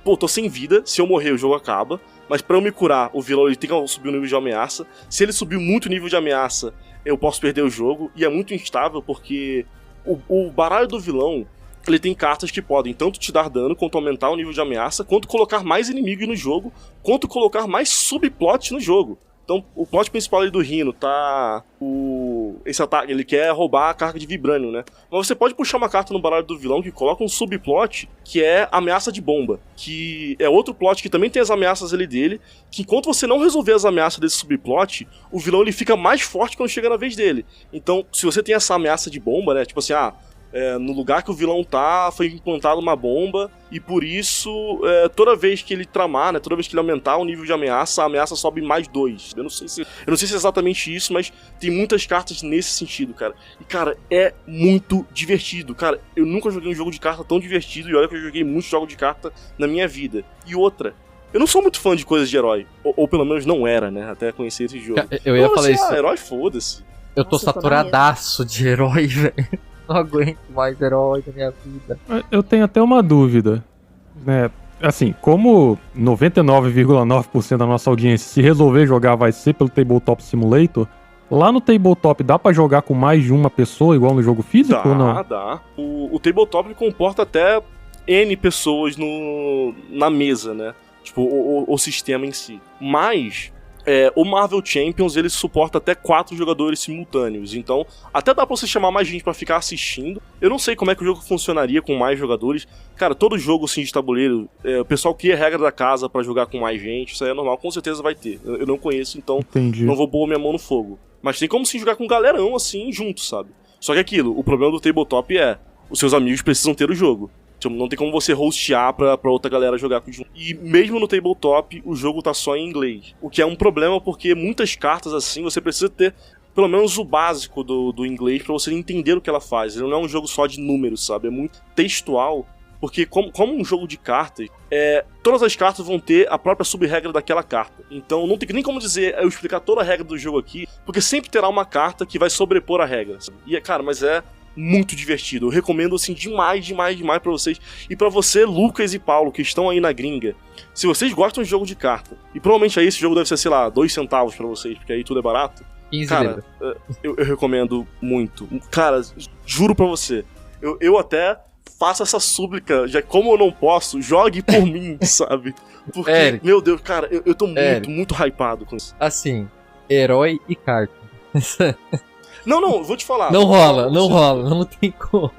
tô sem vida, se eu morrer o jogo acaba, mas pra eu me curar, o vilão ele tem que subir o nível de ameaça. Se ele subir muito o nível de ameaça, eu posso perder o jogo, e é muito instável porque o baralho do vilão, ele tem cartas que podem tanto te dar dano, quanto aumentar o nível de ameaça, quanto colocar mais inimigos no jogo, quanto colocar mais subplot no jogo. Então, o plot principal ali do Rhino tá... Esse ataque, ele quer roubar a carga de Vibranium, né? Mas você pode puxar uma carta no baralho do vilão que coloca um subplot, que é ameaça de bomba. Que é outro plot que também tem as ameaças ali dele, que enquanto você não resolver as ameaças desse subplot, o vilão ele fica mais forte quando chega na vez dele. Então, se você tem essa ameaça de bomba, né? Tipo assim, no lugar que o vilão tá, foi implantada uma bomba, e por isso, toda vez que ele tramar, né, toda vez que ele aumentar o nível de ameaça, a ameaça sobe mais 2. Eu não sei se é exatamente isso, mas tem muitas cartas nesse sentido, cara. E, cara, é muito divertido. Cara, eu nunca joguei um jogo de carta tão divertido, e olha que eu joguei muitos jogos de carta na minha vida. E outra, eu não sou muito fã de coisas de herói, ou pelo menos não era, né, até conhecer esse jogo. Eu ia falar isso. Herói, foda-se. Eu tô saturadaço de herói, velho. Não aguento mais herói da minha vida. Eu tenho até uma dúvida, né? Assim, como 99,9% da nossa audiência, se resolver jogar, vai ser pelo Tabletop Simulator, lá no Tabletop dá pra jogar com mais de uma pessoa, igual no jogo físico ou não? Dá. O Tabletop comporta até N pessoas na mesa, né? Tipo, o sistema em si. Mas... o Marvel Champions, ele suporta até 4 jogadores simultâneos, então até dá pra você chamar mais gente pra ficar assistindo. Eu não sei como é que o jogo funcionaria com mais jogadores. Cara, todo jogo assim de tabuleiro, o pessoal cria regra da casa pra jogar com mais gente, isso aí é normal, com certeza vai ter. Eu não conheço, então Entendi. não vou pôr minha mão no fogo. Mas tem como sim jogar com um galerão assim, junto, sabe? Só que aquilo, o problema do Tabletop os seus amigos precisam ter o jogo. Tipo, não tem como você hostear pra outra galera jogar junto. E mesmo no tabletop, o jogo tá só em inglês. O que é um problema porque muitas cartas assim, você precisa ter pelo menos o básico do inglês pra você entender o que ela faz. Ele não é um jogo só de números, sabe? É muito textual. Porque como um jogo de cartas, todas as cartas vão ter a própria sub-regra daquela carta. Então não tem nem como dizer, eu explicar toda a regra do jogo aqui, porque sempre terá uma carta que vai sobrepor a regra. Sabe? E, cara, mas é muito divertido. Eu recomendo, assim, demais pra vocês. E pra você, Lucas e Paulo, que estão aí na gringa, se vocês gostam de jogo de carta, e provavelmente aí esse jogo deve ser, sei lá, 2 centavos pra vocês, porque aí tudo é barato. 15 cara, eu recomendo muito. Cara, juro pra você, eu até faço essa súplica, já como eu não posso, jogue por mim, sabe? Porque, Eric, meu Deus, cara, eu tô muito hypado com isso. Assim, herói e carta. Não, vou te falar. Não rola, não tem como.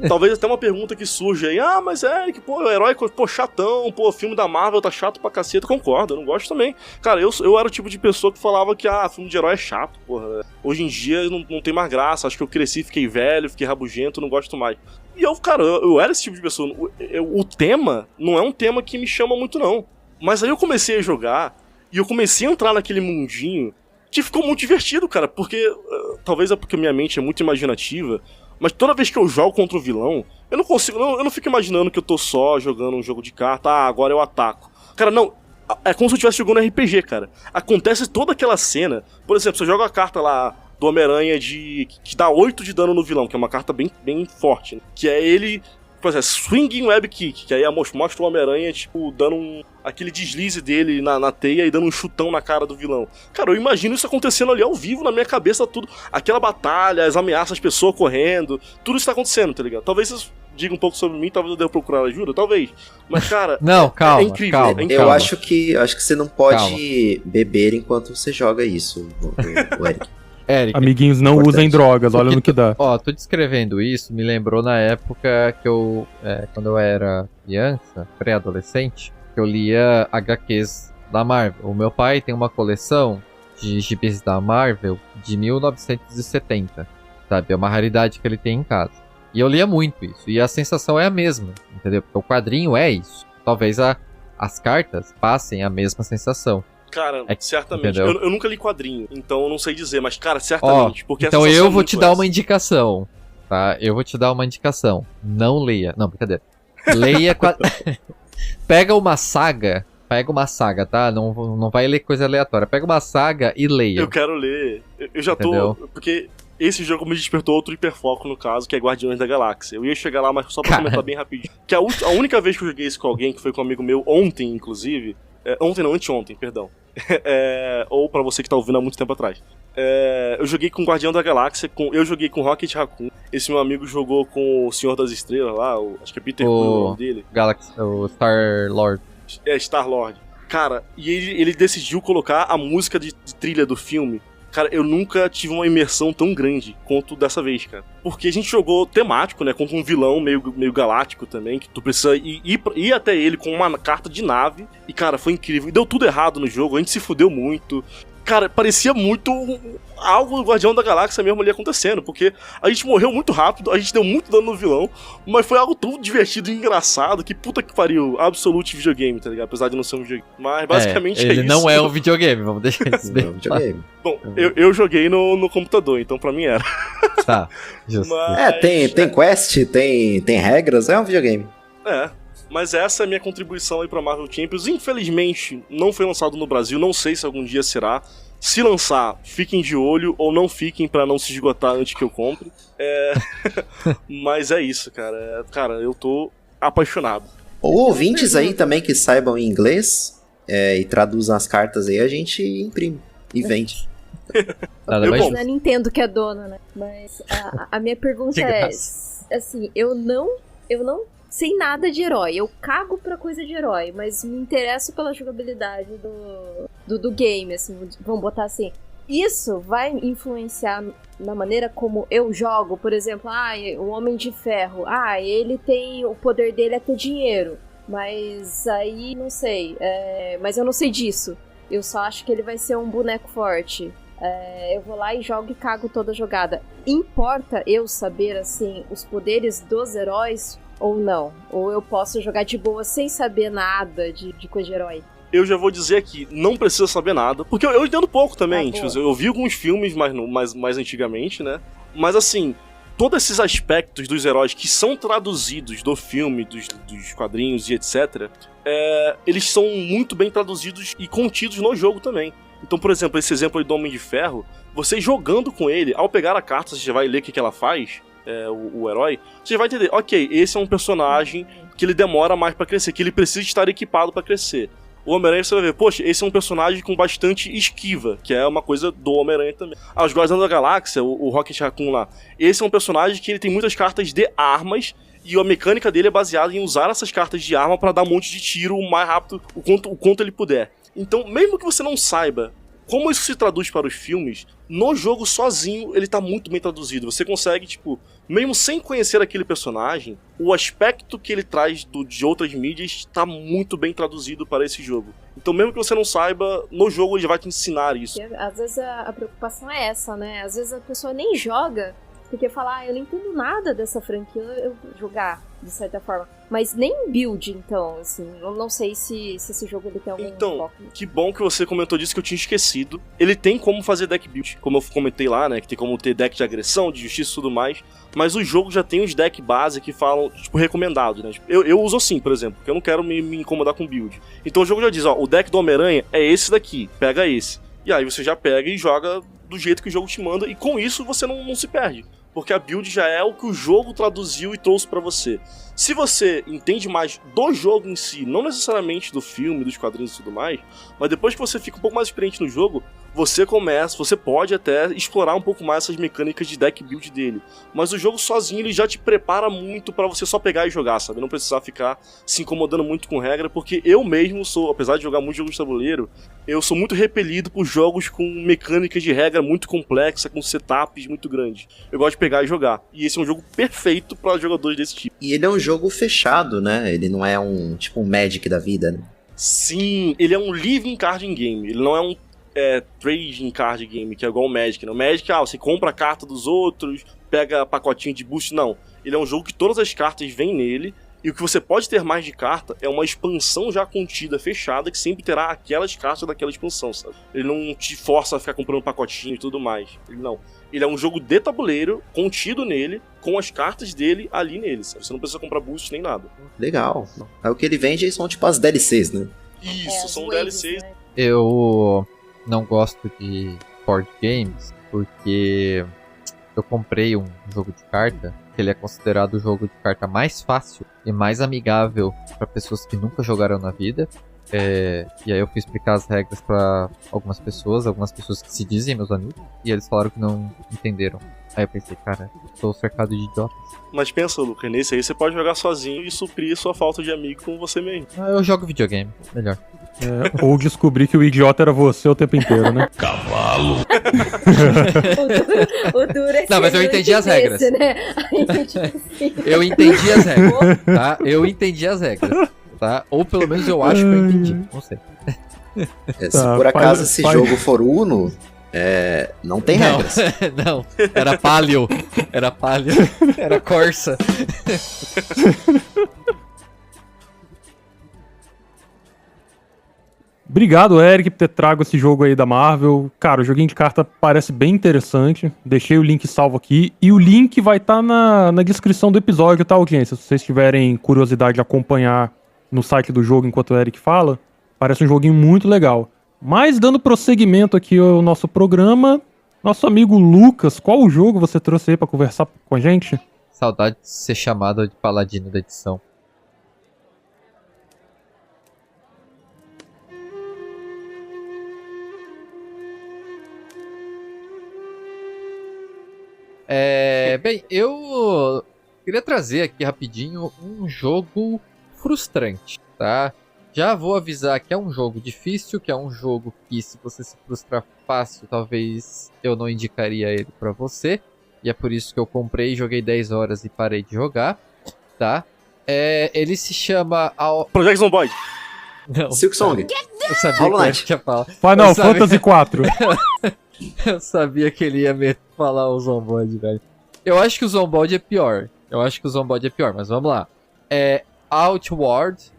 Talvez até uma pergunta que surge aí, mas Eric, pô, o herói, pô, chatão, pô, filme da Marvel tá chato pra caceta, concordo, eu não gosto também. Cara, eu era o tipo de pessoa que falava que, filme de herói é chato, porra. Hoje em dia não tem mais graça, acho que eu cresci, fiquei velho, fiquei rabugento, não gosto mais. E eu era esse tipo de pessoa. O tema não é um tema que me chama muito, não. Mas aí eu comecei a jogar, e eu comecei a entrar naquele mundinho, que ficou muito divertido, cara, porque, talvez é porque minha mente é muito imaginativa, mas toda vez que eu jogo contra o vilão, eu não fico imaginando que eu tô só jogando um jogo de carta, agora eu ataco. Cara, não, é como se eu estivesse jogando RPG, cara. Acontece toda aquela cena, por exemplo, você joga a carta lá do Homem-Aranha que dá 8 de dano no vilão, que é uma carta bem forte, né? Que é ele, por exemplo, Swinging Web Kick, que aí mostra o Homem-Aranha, tipo, dando aquele deslize dele na teia e dando um chutão na cara do vilão. Cara, eu imagino isso acontecendo ali ao vivo, na minha cabeça, tudo. Aquela batalha, as ameaças, as pessoas correndo, tudo isso tá acontecendo, tá ligado? Talvez isso diga um pouco sobre mim, talvez eu deva procurar ajuda, talvez. Mas, cara, não, calma, é incrível. calma, é incrível. Eu acho que você não pode beber enquanto você joga isso, o Eric. Eric, Amiguinhos, não Importante. usem drogas, olha no que dá. Ó, tô descrevendo isso, me lembrou na época que quando eu era criança, pré-adolescente, que eu lia HQs da Marvel. O meu pai tem uma coleção de gibis da Marvel de 1970, sabe? É uma raridade que ele tem em casa. E eu lia muito isso, e a sensação é a mesma, entendeu? Porque o quadrinho é isso. Talvez as cartas passem a mesma sensação. Cara, certamente. Eu nunca li quadrinho, então eu não sei dizer, mas, cara, certamente. Porque então eu vou te dar uma indicação, tá? Eu vou te dar uma indicação. Não leia. Não, brincadeira. Leia... Pega uma saga, tá? Não vai ler coisa aleatória. Pega uma saga e leia. Eu quero ler. Eu já Entendeu? Porque esse jogo me despertou outro hiperfoco, no caso, que é Guardiões da Galáxia. Eu ia chegar lá, mas só pra comentar bem rapidinho. Que a única vez que eu joguei isso com alguém, que foi com um amigo meu, ontem, inclusive... anteontem, perdão. Ou pra você que tá ouvindo há muito tempo atrás. Eu joguei com Guardião da Galáxia, eu joguei com Rocket Raccoon. Esse meu amigo jogou com o Senhor das Estrelas lá, acho que é Peter Quill o nome dele. O Star-Lord. Star-Lord. Cara, e ele decidiu colocar a música de trilha do filme. Cara, eu nunca tive uma imersão tão grande quanto dessa vez, cara. Porque a gente jogou temático, né? Contra um vilão meio galáctico também, que tu precisa ir até ele com uma carta de nave. E, cara, foi incrível. E deu tudo errado no jogo, a gente se fudeu muito. Cara, parecia muito algo do Guardião da Galáxia mesmo ali acontecendo, porque a gente morreu muito rápido, a gente deu muito dano no vilão, mas foi algo tão divertido e engraçado que puta que pariu, absolute videogame, tá ligado? Apesar de não ser um videogame. Mas basicamente ele isso. não é um videogame, vamos deixar isso bem claro. Bom, eu joguei no computador, então pra mim era. Tá, justo. Mas... tem quest, tem regras, é um videogame. Mas essa é a minha contribuição aí pra Marvel Champions. Infelizmente, não foi lançado no Brasil, não sei se algum dia será. Se lançar, fiquem de olho ou não fiquem pra não se esgotar antes que eu compre. Mas é isso, cara. Cara, eu tô apaixonado. Ou ouvintes aí também que saibam inglês e traduzam as cartas aí, a gente imprime e vende. Nada mais. Não é Nintendo que é dona, né? Mas a minha pergunta é, assim, eu não sei nada de herói. Eu cago pra coisa de herói, mas me interesso pela jogabilidade do game, assim, vamos botar assim. Isso vai influenciar na maneira como eu jogo? Por exemplo, o Homem de Ferro, ele tem, o poder dele é ter dinheiro, mas aí, não sei, mas eu não sei disso. Eu só acho que ele vai ser um boneco forte. Eu vou lá e jogo e cago toda a jogada. Importa eu saber, assim, os poderes dos heróis Ou não? Ou eu posso jogar de boa sem saber nada de coisa de herói? Eu já vou dizer aqui, não precisa saber nada, porque eu entendo pouco também. Ah, eu vi alguns filmes mais antigamente, né? Mas assim, todos esses aspectos dos heróis que são traduzidos do filme, dos quadrinhos e etc., eles são muito bem traduzidos e contidos no jogo também. Então, por exemplo, esse exemplo aí do Homem de Ferro, você jogando com ele, ao pegar a carta, você já vai ler o que ela faz, o herói, você vai entender, ok, esse é um personagem que ele demora mais pra crescer, que ele precisa estar equipado pra crescer. O Homem-Aranha você vai ver, poxa, esse é um personagem com bastante esquiva, que é uma coisa do Homem-Aranha também. Os Guardiões da Galáxia, o Rocket Raccoon lá, esse é um personagem que ele tem muitas cartas de armas, e a mecânica dele é baseada em usar essas cartas de arma pra dar um monte de tiro o mais rápido, o quanto ele puder. Então, mesmo que você não saiba como isso se traduz para os filmes, no jogo sozinho ele tá muito bem traduzido. Você consegue, tipo, mesmo sem conhecer aquele personagem, o aspecto que ele traz de outras mídias tá muito bem traduzido para esse jogo. Então mesmo que você não saiba, no jogo ele vai te ensinar isso. Às vezes a preocupação é essa, né? Às vezes a pessoa nem joga, porque fala, eu não entendo nada dessa franquia, eu vou jogar, de certa forma. Mas nem build, então, assim, eu não sei se esse jogo ele tem algum foco. Que bom que você comentou disso, que eu tinha esquecido. Ele tem como fazer deck build, como eu comentei lá, né, que tem como ter deck de agressão, de justiça e tudo mais, mas o jogo já tem os deck base que falam, tipo, recomendados, né. Eu uso assim, por exemplo, porque eu não quero me incomodar com build. Então o jogo já diz, ó, o deck do Homem-Aranha é esse daqui, pega esse. E aí você já pega e joga do jeito que o jogo te manda, e com isso você não se perde. Porque a build já é o que o jogo traduziu e trouxe pra você. Se você entende mais do jogo em si, não necessariamente do filme, dos quadrinhos e tudo mais, mas depois que você fica um pouco mais experiente no jogo, você pode até explorar um pouco mais essas mecânicas de deck build dele. Mas o jogo sozinho, ele já te prepara muito pra você só pegar e jogar, sabe? Não precisar ficar se incomodando muito com regra, porque eu mesmo sou, apesar de jogar muito jogos de tabuleiro, eu sou muito repelido por jogos com mecânicas de regra muito complexa, com setups muito grandes. Eu gosto de pegar e jogar. E esse é um jogo perfeito para jogadores desse tipo. E ele é um jogo fechado, né? Ele não é um Magic da vida, né? Sim, ele é um living card game. Ele não é um trading card game, que é igual o Magic. Né? O Magic, você compra a carta dos outros, pega pacotinho de boost. Não. Ele é um jogo que todas as cartas vêm nele. E o que você pode ter mais de carta é uma expansão já contida, fechada, que sempre terá aquelas cartas daquela expansão, sabe? Ele não te força a ficar comprando pacotinho e tudo mais. Ele é um jogo de tabuleiro, contido nele, com as cartas dele ali nele, sabe? Você não precisa comprar boost nem nada. Legal. Aí o que ele vende são tipo as DLCs, né? Isso, são DLCs. Né? Eu não gosto de board games porque eu comprei um jogo de carta que ele é considerado o jogo de carta mais fácil e mais amigável para pessoas que nunca jogaram na vida. E aí eu fui explicar as regras para algumas pessoas que se dizem meus amigos, e eles falaram que não entenderam. Aí eu pensei, cara, tô cercado de idiotas. Mas pensa, Luca, nesse aí você pode jogar sozinho e suprir sua falta de amigo com você mesmo. Eu jogo videogame, melhor. Ou descobrir que o idiota era você o tempo inteiro, né? Cavalo. O duro é não, mas eu entendi as regras. Né? Assim. Eu entendi as regras, tá? Eu entendi as regras, tá? Ou pelo menos eu acho que eu entendi, não sei. Se por acaso esse jogo for Uno, não tem regras. Não, era Palio. Era Corsa. Obrigado, Eric, por ter trago esse jogo aí da Marvel. Cara, o joguinho de carta parece bem interessante. Deixei o link salvo aqui. E o link vai estar na descrição do episódio, tá, audiência? Se vocês tiverem curiosidade de acompanhar no site do jogo enquanto o Eric fala, parece um joguinho muito legal. Mas, dando prosseguimento aqui ao nosso programa, nosso amigo Lucas, qual o jogo você trouxe aí pra conversar com a gente? Saudade de ser chamado de paladino da edição. Bem, eu queria trazer aqui rapidinho um jogo frustrante, tá? Já vou avisar que é um jogo difícil, que é um jogo que se você se frustrar fácil, talvez eu não indicaria ele pra você. E é por isso que eu comprei, joguei 10 horas e parei de jogar, tá? Ele se chama... Project Zomboid. Não. Silksong. Eu sabia que o Eric ia falar. Final Fantasy IV. Eu sabia que ele ia falar o Zomboid, velho. Eu acho que o Zomboid é pior. Mas vamos lá. é Outward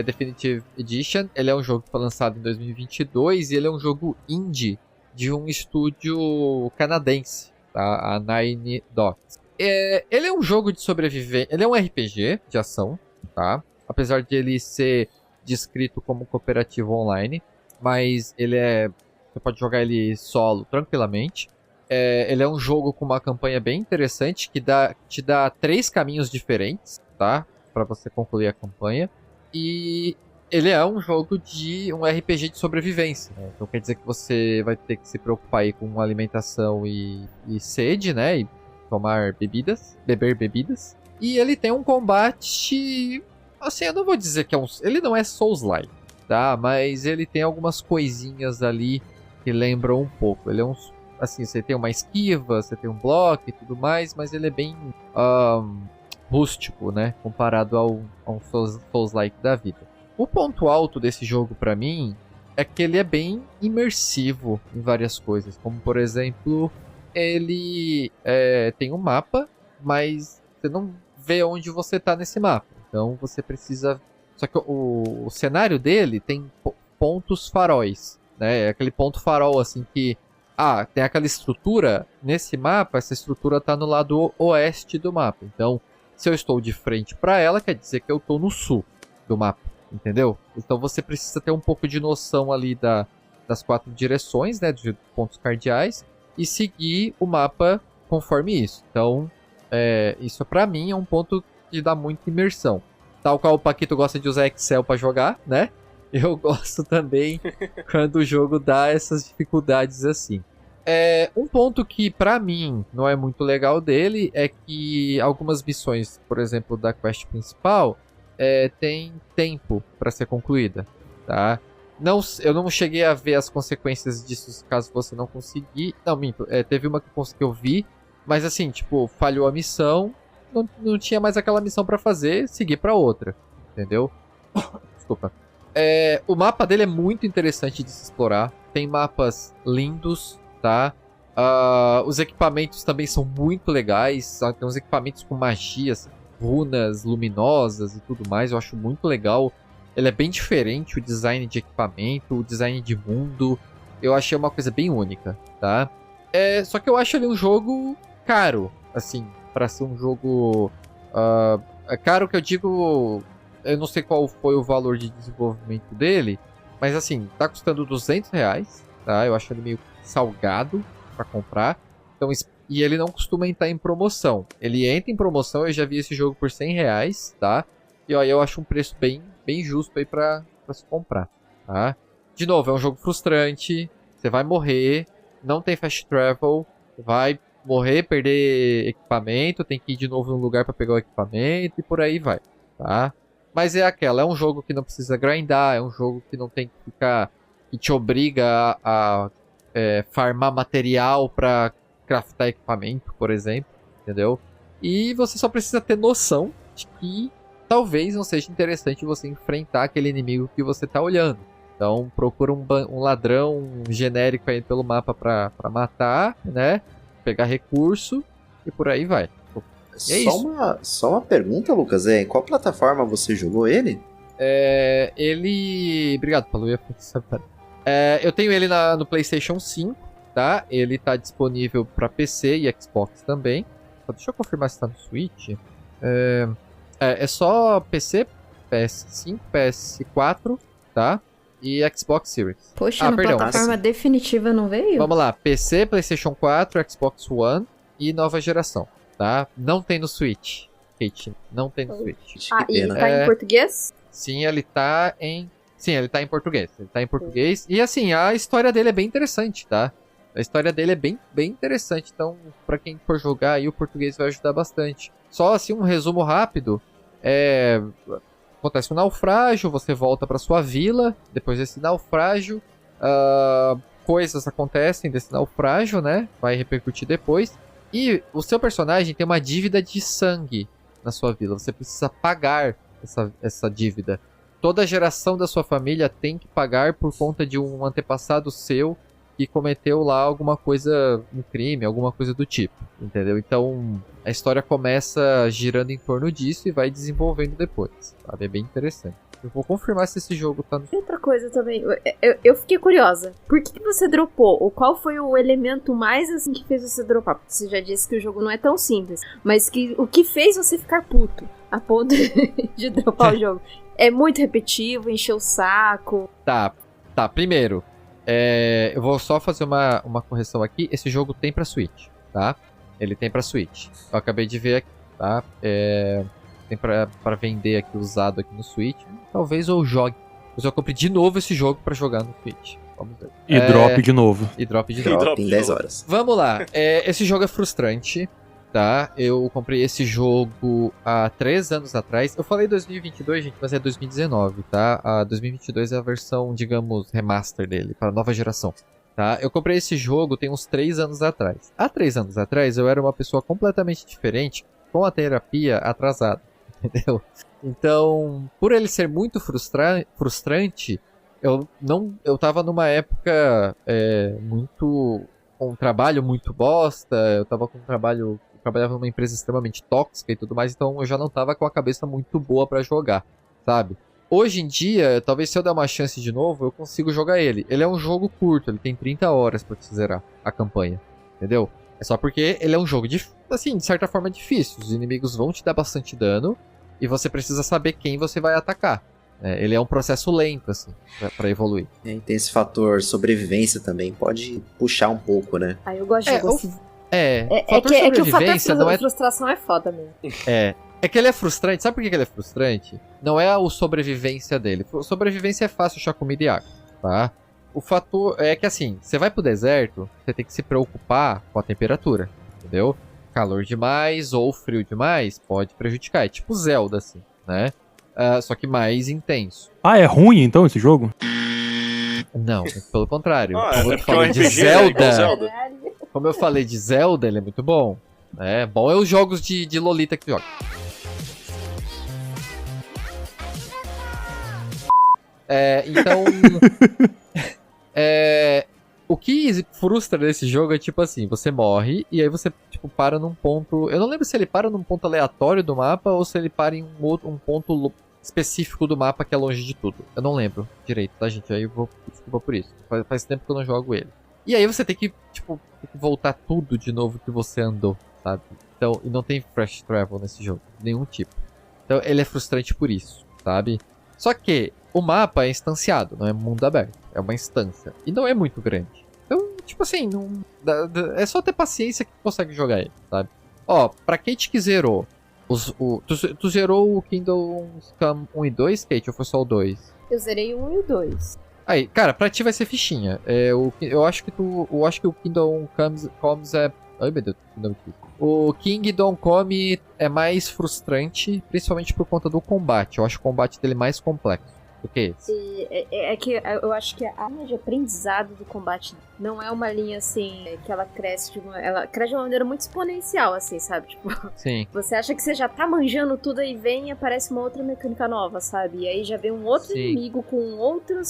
Definitive Edition. Ele é um jogo que foi lançado em 2022 e ele é um jogo indie de um estúdio canadense, tá? A Nine Dots. Ele é um jogo de sobrevivência, ele é um RPG de ação, tá? Apesar de ele ser descrito como cooperativo online, mas você pode jogar ele solo tranquilamente. Ele é um jogo com uma campanha bem interessante que te dá 3 caminhos diferentes, tá? Pra você concluir a campanha. E ele é um jogo de um RPG de sobrevivência, né? Então quer dizer que você vai ter que se preocupar aí com alimentação e sede, né? E beber bebidas. E ele tem um combate, assim, eu não vou dizer que ele não é Souls-like, tá? Mas ele tem algumas coisinhas ali que lembram um pouco. Ele é assim, você tem uma esquiva, você tem um bloco e tudo mais, mas ele é bem rústico, né? Comparado a um Souls-like da vida. O ponto alto desse jogo pra mim é que ele é bem imersivo em várias coisas. Como, por exemplo, ele tem um mapa, mas você não vê onde você tá nesse mapa. Então você precisa... Só que o cenário dele tem pontos faróis, né? É aquele ponto farol, assim, que... tem aquela estrutura. Nesse mapa, essa estrutura tá no lado oeste do mapa. Então, se eu estou de frente para ela, quer dizer que eu estou no sul do mapa, entendeu? Então você precisa ter um pouco de noção ali das 4 direções, né, de pontos cardeais, e seguir o mapa conforme isso. Então, isso para mim é um ponto que dá muita imersão. Tal qual o Paquito gosta de usar Excel para jogar, né? Eu gosto também quando o jogo dá essas dificuldades assim. Um ponto que pra mim não é muito legal dele é que algumas missões, por exemplo, da quest principal, tem tempo pra ser concluída, tá? Eu não cheguei a ver as consequências disso caso você não conseguir. Não, minto. Teve uma que eu vi, mas assim, tipo, falhou a missão, não tinha mais aquela missão pra fazer, seguir pra outra, entendeu? Desculpa. O mapa dele é muito interessante de se explorar. Tem mapas lindos, tá? Os equipamentos também são muito legais. Tem uns equipamentos com magias, runas luminosas e tudo mais. Eu acho muito legal. Ele é bem diferente, o design de equipamento, o design de mundo. Eu achei uma coisa bem única, tá? Só que eu acho ele um jogo caro, assim, para ser um jogo... caro que eu digo... Eu não sei qual foi o valor de desenvolvimento dele, mas assim, tá custando R$200, tá? Eu acho ele meio salgado pra comprar. Então, e ele não costuma entrar em promoção. Ele entra em promoção, eu já vi esse jogo por R$100, tá? E ó, eu acho um preço bem justo aí pra se comprar, tá? De novo, é um jogo frustrante, você vai morrer, não tem fast travel, vai morrer, perder equipamento, tem que ir de novo num lugar pra pegar o equipamento e por aí vai, tá? Mas é um jogo que não precisa grindar, é um jogo que não tem que ficar... que te obriga a farmar material pra craftar equipamento, por exemplo, entendeu? E você só precisa ter noção de que talvez não seja interessante você enfrentar aquele inimigo que você tá olhando. Então procura um ladrão genérico aí pelo mapa pra matar, né? Pegar recurso e por aí vai. Só uma pergunta, Lucas. Em qual plataforma você jogou ele? Obrigado, Paulo. Eu tenho ele no PlayStation 5, tá? Ele tá disponível pra PC e Xbox também. Deixa eu confirmar se tá no Switch. É só PC, PS5, PS4, tá? E Xbox Series. Poxa, plataforma definitiva não veio? Vamos lá. PC, PlayStation 4, Xbox One e nova geração. Tá? Não tem no Switch. Kate, não tem no Switch. E tá em português? Sim, ele tá em português. Ele tá em português. E assim, a história dele é bem interessante, tá? A história dele é bem interessante. Então, pra quem for jogar aí, o português vai ajudar bastante. Só assim, um resumo rápido. Acontece um naufrágio, você volta pra sua vila. Depois desse naufrágio, coisas acontecem desse naufrágio, né? Vai repercutir depois. E o seu personagem tem uma dívida de sangue na sua vila. Você precisa pagar essa dívida. Toda geração da sua família tem que pagar por conta de um antepassado seu que cometeu lá alguma coisa, um crime, alguma coisa do tipo, entendeu? Então a história começa girando em torno disso e vai desenvolvendo depois, sabe? É bem interessante. Eu vou confirmar se esse jogo tá no... Outra coisa também, eu fiquei curiosa. Por que você dropou? Ou qual foi o elemento mais assim que fez você dropar? Porque você já disse que o jogo não é tão simples, mas que o que fez você ficar puto a ponto de dropar o jogo? É muito repetitivo, encheu o saco. Tá. Primeiro, eu vou só fazer uma correção aqui. Esse jogo tem pra Switch, tá? Ele tem pra Switch. Eu acabei de ver aqui, tá? Tem pra vender aqui usado aqui no Switch. Talvez eu jogue. Mas eu compre de novo esse jogo pra jogar no Switch. Vamos ver. E drop de novo. E drop de Drop novo. em 10 horas. Vamos lá. Esse jogo é frustrante, tá? Eu comprei esse jogo há 3 anos atrás. Eu falei 2022, gente, mas é 2019, tá? A 2022 é a versão, digamos, remaster dele, para nova geração. Tá? Eu comprei esse jogo tem uns 3 anos atrás. Há 3 anos atrás, eu era uma pessoa completamente diferente, com a terapia atrasada. Entendeu? Então, por ele ser muito frustrante, eu tava numa época muito... com um trabalho muito bosta, eu trabalhava numa empresa extremamente tóxica e tudo mais, então eu já não tava com a cabeça muito boa pra jogar, sabe? Hoje em dia, talvez se eu der uma chance de novo, eu consigo jogar ele. Ele é um jogo curto, ele tem 30 horas pra você zerar a campanha, entendeu? É só porque ele é um jogo, assim, de certa forma difícil. Os inimigos vão te dar bastante dano e você precisa saber quem você vai atacar. Ele é um processo lento, assim, pra evoluir. E tem esse fator sobrevivência também, pode puxar um pouco, né? Eu gosto de jogo assim. fator o fator não é... frustração é foda mesmo. É que ele é frustrante. Sabe por que ele é frustrante? Não é a sobrevivência dele. Sobrevivência é fácil achar comida e água, tá? O fator é que assim, você vai pro deserto, você tem que se preocupar com a temperatura, entendeu? Calor demais ou frio demais pode prejudicar. É tipo Zelda, assim, né? Só que mais intenso. É ruim então esse jogo? Não, pelo contrário. Como eu falei de Zelda. Como eu falei de Zelda, ele é muito bom. Bom é os jogos de Lolita que joga. Então... o que frustra nesse jogo é tipo assim, você morre e aí você tipo para num ponto... Eu não lembro se ele para num ponto aleatório do mapa ou se ele para em um ponto específico do mapa que é longe de tudo. Eu não lembro direito, tá, gente? Aí eu vou desculpa por isso. Faz tempo que eu não jogo ele. E aí você tem que, tipo, voltar tudo de novo que você andou, sabe? Então, e não tem fast travel nesse jogo, nenhum tipo. Então ele é frustrante por isso, sabe? Só que o mapa é instanciado, não é mundo aberto. É uma instância. E não é muito grande. Então, tipo assim, é só ter paciência que consegue jogar ele, sabe? Pra Kate que zerou, tu zerou o Kingdom Come 1 e 2, Kate, ou foi só o 2? Eu zerei o 1 e o 2. Aí, cara, pra ti vai ser fichinha. Eu acho que o Kingdom Comes é... Ai, meu Deus, não me O Kingdom Come é mais frustrante, principalmente por conta do combate. Eu acho o combate dele mais complexo do que esse. É que eu acho que a linha de aprendizado do combate não é uma linha assim que ela cresce de uma maneira muito exponencial, assim, sabe? Tipo, sim. Você acha que você já tá manjando tudo aí vem e aparece uma outra mecânica nova, sabe? E aí já vem um outro inimigo com outro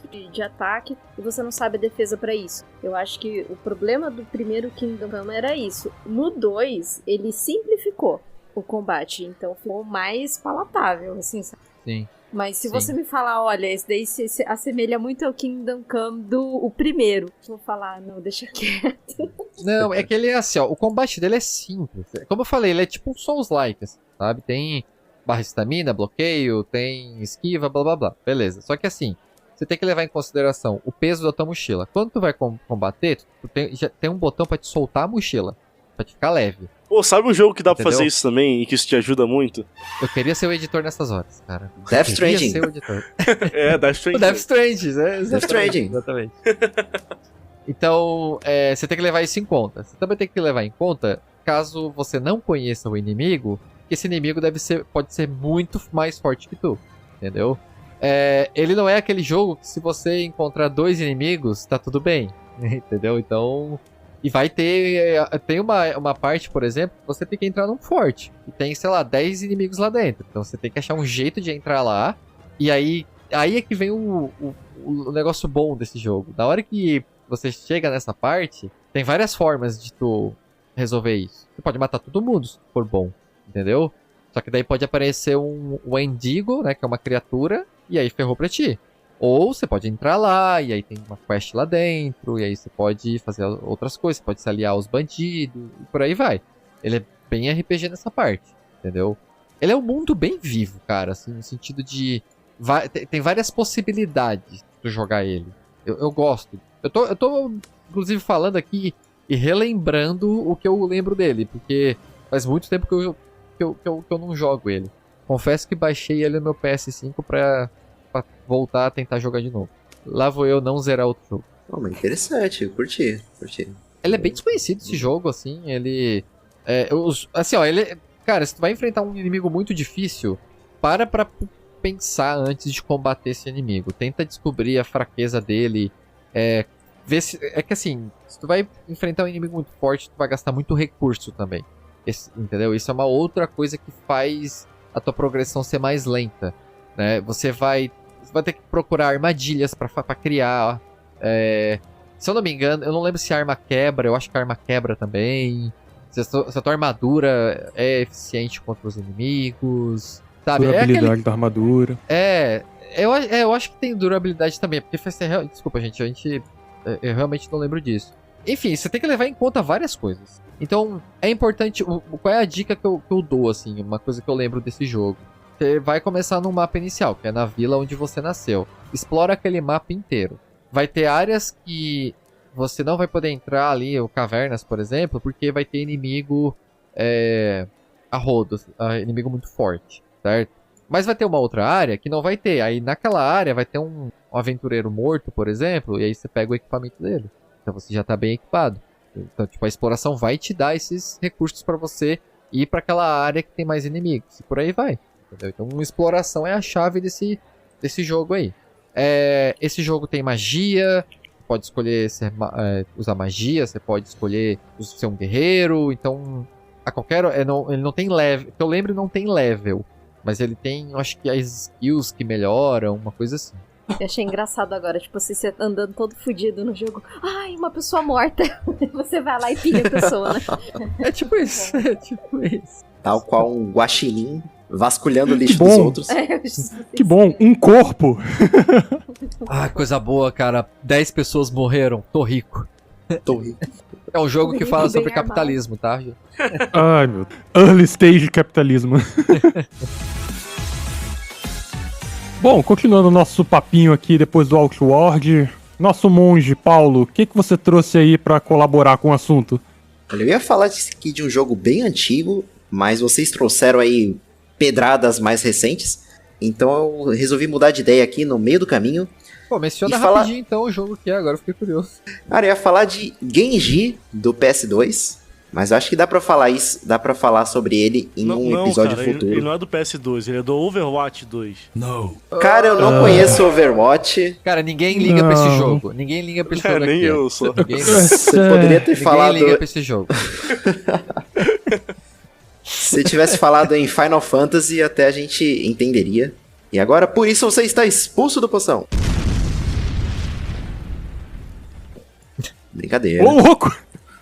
de ataque e você não sabe a defesa pra isso. Eu acho que o problema do primeiro Kingdom Come era isso. No 2, ele simplificou o combate, então ficou mais palatável, assim, sabe? Sim. Mas se você me falar, olha, esse daí se assemelha muito ao Kingdom Come o primeiro, eu vou falar, não, deixa quieto. Não, é que ele é assim, o combate dele é simples. Como eu falei, ele é tipo um Souls-like, sabe? Tem barra de estamina, bloqueio, tem esquiva, blá blá blá. Beleza. Só que assim, você tem que levar em consideração o peso da tua mochila. Quando tu vai combater, já tem um botão pra te soltar a mochila, pra te ficar leve. Sabe um jogo que dá pra fazer isso também e que isso te ajuda muito? Eu queria ser o editor nessas horas, cara. Death Stranding. Ser o editor. Death Stranding. O Death Stranding, né? Death Stranding. Exatamente. Então, você tem que levar isso em conta. Você também tem que levar em conta, caso você não conheça o inimigo, que esse inimigo pode ser muito mais forte que tu, entendeu? Ele não é aquele jogo que se você encontrar 2 inimigos, tá tudo bem, entendeu? Então... E vai tem uma parte, por exemplo, que você tem que entrar num forte. E tem, sei lá, 10 inimigos lá dentro. Então você tem que achar um jeito de entrar lá. E aí é que vem o negócio bom desse jogo. Na hora que você chega nessa parte, tem várias formas de tu resolver isso. Você pode matar todo mundo, se for bom, entendeu? Só que daí pode aparecer um Wendigo, né, que é uma criatura, e aí ferrou pra ti. Ou você pode entrar lá, e aí tem uma quest lá dentro, e aí você pode fazer outras coisas, você pode se aliar aos bandidos, e por aí vai. Ele é bem RPG nessa parte, entendeu? Ele é um mundo bem vivo, cara, assim, no sentido de... Tem várias possibilidades de jogar ele. Eu gosto. Eu tô, inclusive, falando aqui e relembrando o que eu lembro dele, porque faz muito tempo que eu não jogo ele. Confesso que baixei ele no meu PS5 pra voltar a tentar jogar de novo. Lá vou eu não zerar outro jogo. Oh, mas interessante, eu curti. Ele é bem desconhecido esse jogo, assim, ele... assim, ó, ele... Cara, se tu vai enfrentar um inimigo muito difícil, para pra pensar antes de combater esse inimigo. Tenta descobrir a fraqueza dele, ver se... É que assim, se tu vai enfrentar um inimigo muito forte, tu vai gastar muito recurso também. Entendeu? Isso é uma outra coisa que faz a tua progressão ser mais lenta, né? Você vai ter que procurar armadilhas pra criar. Se eu não me engano, eu não lembro se a arma quebra, eu acho que a arma quebra também. Se a tua armadura é eficiente contra os inimigos, sabe? Durabilidade da armadura. Eu acho que tem durabilidade também, porque desculpa, gente, eu realmente não lembro disso. Enfim, você tem que levar em conta várias coisas. Então, é importante... Qual é a dica que eu dou, assim? Uma coisa que eu lembro desse jogo. Você vai começar no mapa inicial, que é na vila onde você nasceu. Explora aquele mapa inteiro. Vai ter áreas que você não vai poder entrar ali, ou cavernas, por exemplo, porque vai ter inimigo a rodo, inimigo muito forte, certo? Mas vai ter uma outra área que não vai ter. Aí naquela área vai ter um aventureiro morto, por exemplo, e aí você pega o equipamento dele. Então você já tá bem equipado. Então, tipo, a exploração vai te dar esses recursos pra você ir pra aquela área que tem mais inimigos. E por aí vai. Entendeu? Então, exploração é a chave desse jogo aí. Esse jogo tem magia. Pode escolher usar magia. Você pode escolher ser um guerreiro. Então, ele não tem level. Que eu lembro, não tem level. Mas ele tem, acho que as skills que melhoram, uma coisa assim. Eu achei engraçado agora, tipo, você andando todo fudido no jogo. Ai, uma pessoa morta. Você vai lá e pilha a pessoa, né? É tipo isso. Tal qual um guaxinim vasculhando o lixo dos outros. Que bom, um corpo. Ah, coisa boa, cara. 10 pessoas morreram. Tô rico. É um jogo que fala sobre capitalismo, tá? Ai, meu Deus. Early stage capitalismo. Bom, continuando o nosso papinho aqui depois do Outward, nosso monge, Paulo, o que você trouxe aí pra colaborar com o assunto? Eu ia falar aqui de um jogo bem antigo, mas vocês trouxeram aí pedradas mais recentes, então eu resolvi mudar de ideia aqui no meio do caminho. Pô, menciona rapidinho então o jogo que é, agora eu fiquei curioso. Cara, eu ia falar de Genji do PS2, mas eu acho que dá pra falar sobre ele em um episódio futuro. Ele não é do PS2, ele é do Overwatch 2. Não. Cara, eu não conheço Overwatch. Cara, ninguém liga pra esse jogo. Ninguém liga pra esse jogo Nem aqui. eu sou. Você poderia ter falado... Ninguém liga pra esse jogo. Se tivesse falado em Final Fantasy, até a gente entenderia. E agora, por isso, você está expulso do poção. Brincadeira. Ô, louco!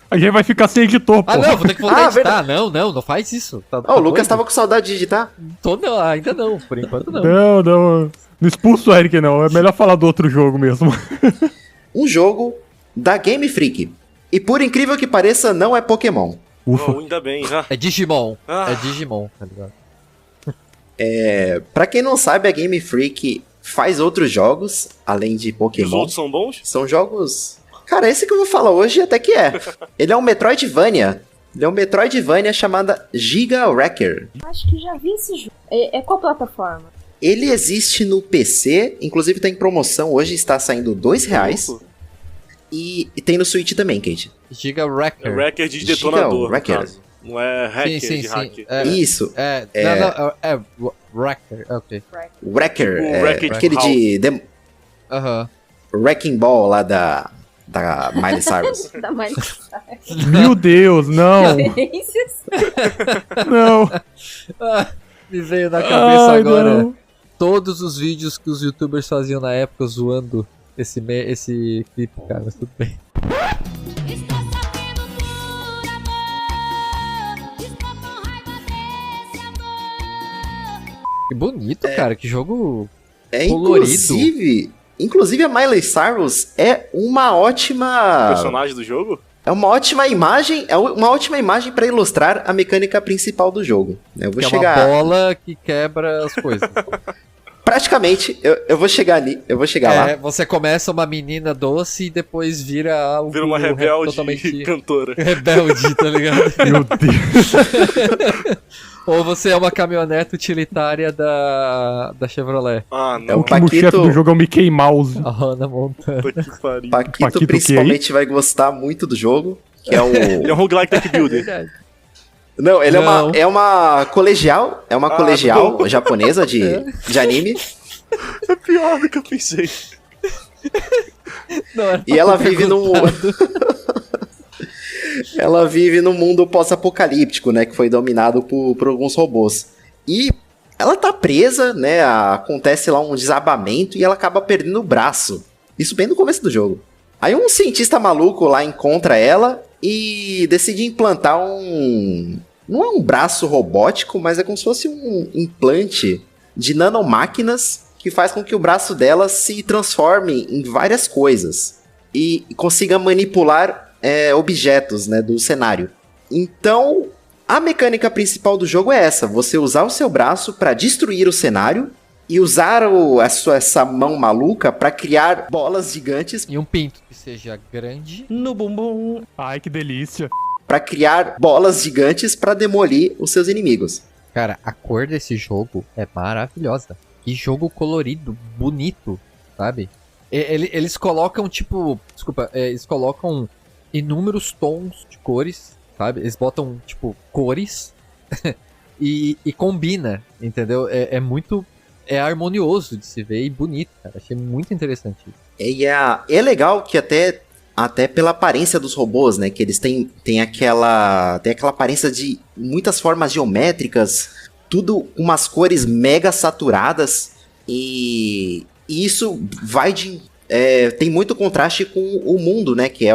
A gente vai ficar sem editor, pô. Ah, não, vou ter que voltar a editar. Não faz isso. O Lucas tava com saudade de editar? Não, ainda não, por enquanto não. Não expulso o Eric, não. É melhor falar do outro jogo mesmo. Um jogo da Game Freak. E por incrível que pareça, não é Pokémon. Ufa. Oh, ainda bem. É Digimon. É Digimon, tá ligado? Pra quem não sabe, a Game Freak faz outros jogos, além de Pokémon. Os outros são bons? São jogos... Cara, esse que eu vou falar hoje até que é. Ele é um Metroidvania. Ele é um Metroidvania chamada Giga Wrecker. Acho que já vi esse jogo. É qual plataforma? Ele existe no PC, inclusive tá em promoção, hoje está saindo R$2. E tem no Switch também, Kate. Giga Wrecker. É wrecker de detonador, Giga Wrecker. no caso. Não é hacker de hack. Isso. Wrecker, ok. Wrecker. O Wrecked Aquele de... Aham. Wrecking Ball lá da Miley Cyrus. Da Miley Cyrus. Meu Deus, não. Não. Me veio na cabeça Ai, agora não. todos os vídeos que os youtubers faziam na época zoando esse clipe, cara, mas tudo bem. Estou sofrendo por amor. Estou com raiva desse amor. Que bonito, cara, que jogo É, colorido. inclusive a Miley Cyrus é uma ótima... Personagem do jogo? É uma ótima imagem para ilustrar a mecânica principal do jogo. Eu vou Que chegar... é uma bola que quebra as coisas. Praticamente, eu vou chegar ali, eu vou chegar lá. Você começa uma menina doce e depois vira algo Vira uma rebelde totalmente cantora. rebelde, tá ligado? Meu Deus. Ou você é uma caminhonete utilitária da Chevrolet. Ah, É não. O último Paquito- chefe do jogo é o Mickey Mouse. A Hannah Montana. Puta que pariu. Paquito, Paquito, que principalmente vai gostar muito do jogo, que é o... Ele é um roguelike deck builder. Verdade. Não, ele Não. é uma colegial, colegial não. japonesa de anime, É pior do que eu pensei. Não, era e pra ela ter vive num... ela vive num mundo pós-apocalíptico, né, que foi dominado por alguns robôs. E ela tá presa, né, acontece lá um desabamento e ela acaba perdendo o braço. Isso bem no começo do jogo. Aí um cientista maluco lá encontra ela e decide implantar um... Não é um braço robótico, mas é como se fosse um implante de nanomáquinas que faz com que o braço dela se transforme em várias coisas e consiga manipular objetos, né, do cenário. Então, a mecânica principal do jogo é essa: você usar o seu braço para destruir o cenário e usar essa mão maluca para criar bolas gigantes, E um pinto que seja grande. No bumbum. Ai, que delícia. para criar bolas gigantes para demolir os seus inimigos. Cara, a cor desse jogo é maravilhosa. Que jogo colorido, bonito, sabe? Eles colocam, tipo... Desculpa, eles colocam inúmeros tons de cores, sabe? Eles botam, tipo, cores e combina, entendeu? É muito... É harmonioso de se ver e bonito, cara. Achei muito interessante isso. E é legal que até pela aparência dos robôs, né? Que eles têm aquela aparência de muitas formas geométricas, tudo com umas cores mega saturadas. E isso vai de... tem muito contraste com o mundo, né? Que é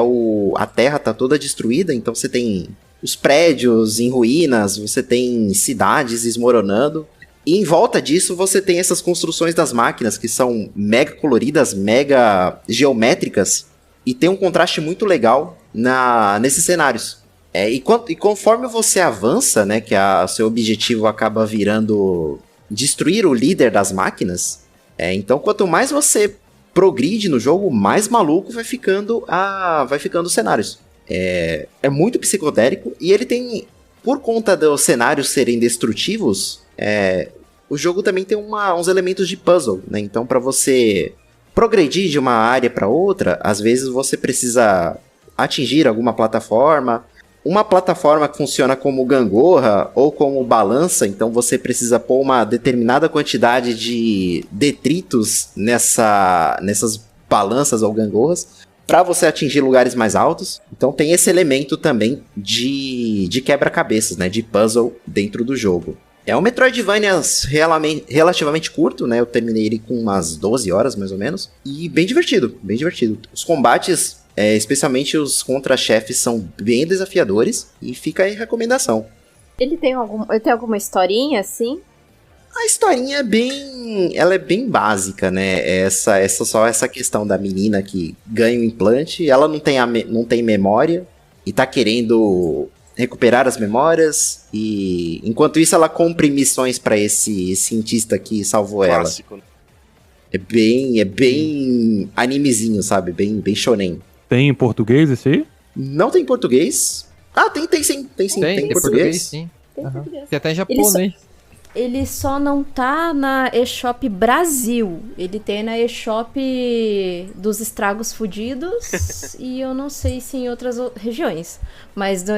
a Terra tá toda destruída, então você tem os prédios em ruínas, você tem cidades desmoronando. E em volta disso você tem essas construções das máquinas que são mega coloridas, mega geométricas, e tem um contraste muito legal nesses cenários. E conforme você avança, né, que seu objetivo acaba virando destruir o líder das máquinas, então quanto mais você progride no jogo, mais maluco vai ficando os cenários. É muito psicodélico, e ele tem, por conta dos cenários serem destrutivos, o jogo também tem uns elementos de puzzle, né? Então, para você progredir de uma área para outra, às vezes você precisa atingir alguma plataforma. Uma plataforma que funciona como gangorra ou como balança, então você precisa pôr uma determinada quantidade de detritos nessas balanças ou gangorras para você atingir lugares mais altos. Então tem esse elemento também de quebra-cabeças, né, de puzzle dentro do jogo. É um Metroidvania relativamente curto, né? Eu terminei ele com umas 12 horas, mais ou menos. E bem divertido, bem divertido. Os combates, especialmente os contra-chefes, são bem desafiadores. E fica aí a recomendação. Ele tem alguma historinha, assim? A historinha é bem básica, né? Só essa questão da menina que ganha um implante. Ela não tem memória e tá querendo recuperar as memórias, e enquanto isso ela cumpre missões pra esse cientista que salvou Clássico. ela. É bem animezinho, sabe? Bem shonen. Tem em português esse aí? Não tem português? Ah, tem sim. Tem português. Sim. Tem Aham. português. Tem até em japonês. Ele só não tá na eShop Brasil. Ele tem na eShop dos Estragos Fudidos e eu não sei se em outras regiões. Mas no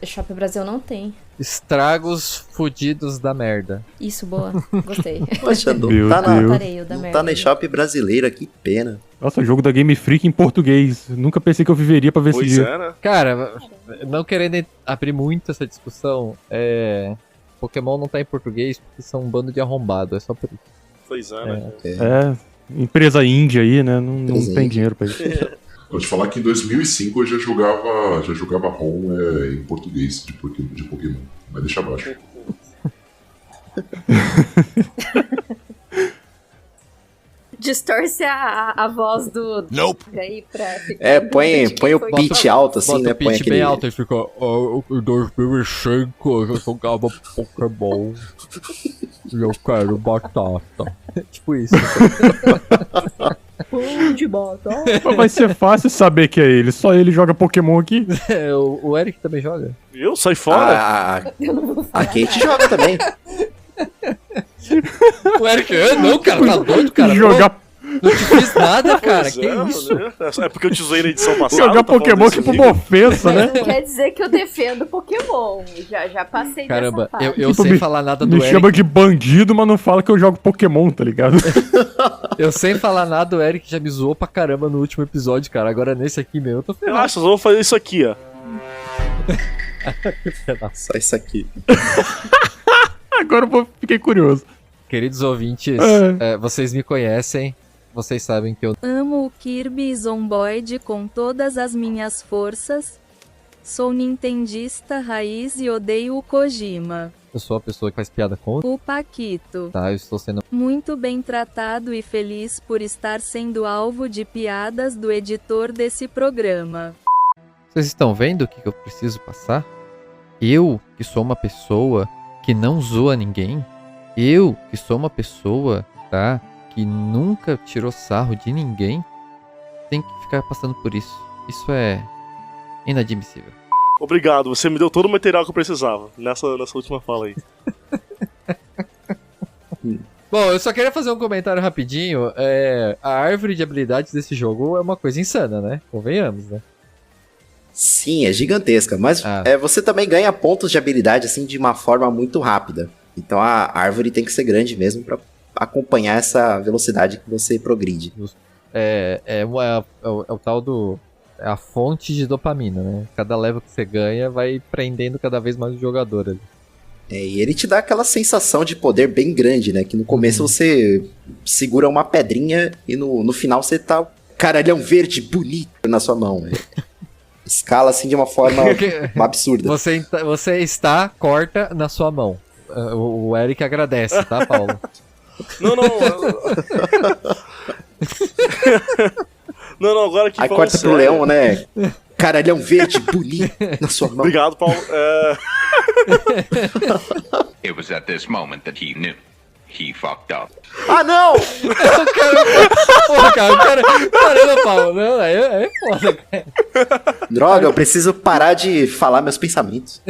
eShop Brasil não tem. Estragos fudidos da merda. Isso, boa. Gostei. Poxa, não Meu tá Deus. Parei o da não merda. tá na eShop brasileira, que pena. Nossa, jogo da Game Freak em português. Nunca pensei que eu viveria pra ver esse Pois dia. é, né? Cara, não querendo abrir muito essa discussão, Pokémon não tá em português porque são um bando de arrombado, é só por isso. Pois é, né? É, empresa índia aí, né? Não Empresa tem índia. dinheiro pra isso. Vou te falar que em 2005 eu já jogava ROM em português de Pokémon. Mas deixa abaixo. Distorce a voz do. Nope. Aí pra ficar Põe o pitch alto assim, Bota né? o Põe pitch aquele... bem alto e fica. Em 2005 eu jogava Pokémon. E eu quero batata. Tipo isso. Pão de batata. Mas vai ser fácil saber que é ele. Só ele joga Pokémon aqui. O Eric também joga. Eu? Sai fora. A Kate joga também. O Eric, não, cara, tá doido, cara. Jogar, Não te fiz nada, cara. Pois Que é, isso? né? É porque eu te zoei na edição passada. jogar tá falando Pokémon desse tipo aqui. uma ofensa, né? Não quer dizer que eu defendo Pokémon. Já passei Caramba, dessa parte. eu Tipo, sem me- falar nada do Me Eric. chama de bandido, mas não fala que eu jogo Pokémon, tá ligado? Eu sem falar nada, o Eric já me zoou pra caramba no último episódio, cara. Agora nesse aqui mesmo, eu tô ferrado. Relaxa, só vou fazer isso aqui, ó. Só isso aqui. Agora fiquei curioso. Queridos ouvintes, vocês me conhecem. Vocês sabem que eu Amo o Kirby Zomboid com todas as minhas forças. Sou nintendista raiz e odeio o Kojima. sou a pessoa que faz piada com O Paquito. tá? Eu estou sendo Muito bem tratado e feliz por estar sendo alvo de piadas do editor desse programa. Vocês estão vendo o que eu preciso passar? Eu, que sou uma pessoa que não zoa ninguém. Eu, que sou uma pessoa, tá? Que nunca tirou sarro de ninguém. Tem que ficar passando por isso. Isso é inadmissível. Obrigado, você me deu todo o material que eu precisava nessa última fala aí. Bom, eu só queria fazer um comentário rapidinho. A árvore de habilidades desse jogo é uma coisa insana, né? Convenhamos, né? Sim, é gigantesca, mas você também ganha pontos de habilidade assim de uma forma muito rápida. Então a árvore tem que ser grande mesmo pra acompanhar essa velocidade que você progride. É o tal do... É a fonte de dopamina, né? Cada level que você ganha vai prendendo cada vez mais o jogador ali. E ele te dá aquela sensação de poder bem grande, né? Que no começo você segura uma pedrinha e no final você tá caralhão verde bonito na sua mão. Né? Escala assim de uma forma absurda. Você está corta na sua mão. O Eric agradece, tá, Paulo? Não. Não, agora que Aí falando corta pro sério. leão, né? Caralhão verde bonito na sua mão. Obrigado, Paulo. It was at this moment that he knew. He fucked up. Ah, não! Caramba, Paulo. Não, é foda, cara. Droga, eu preciso parar de falar meus pensamentos.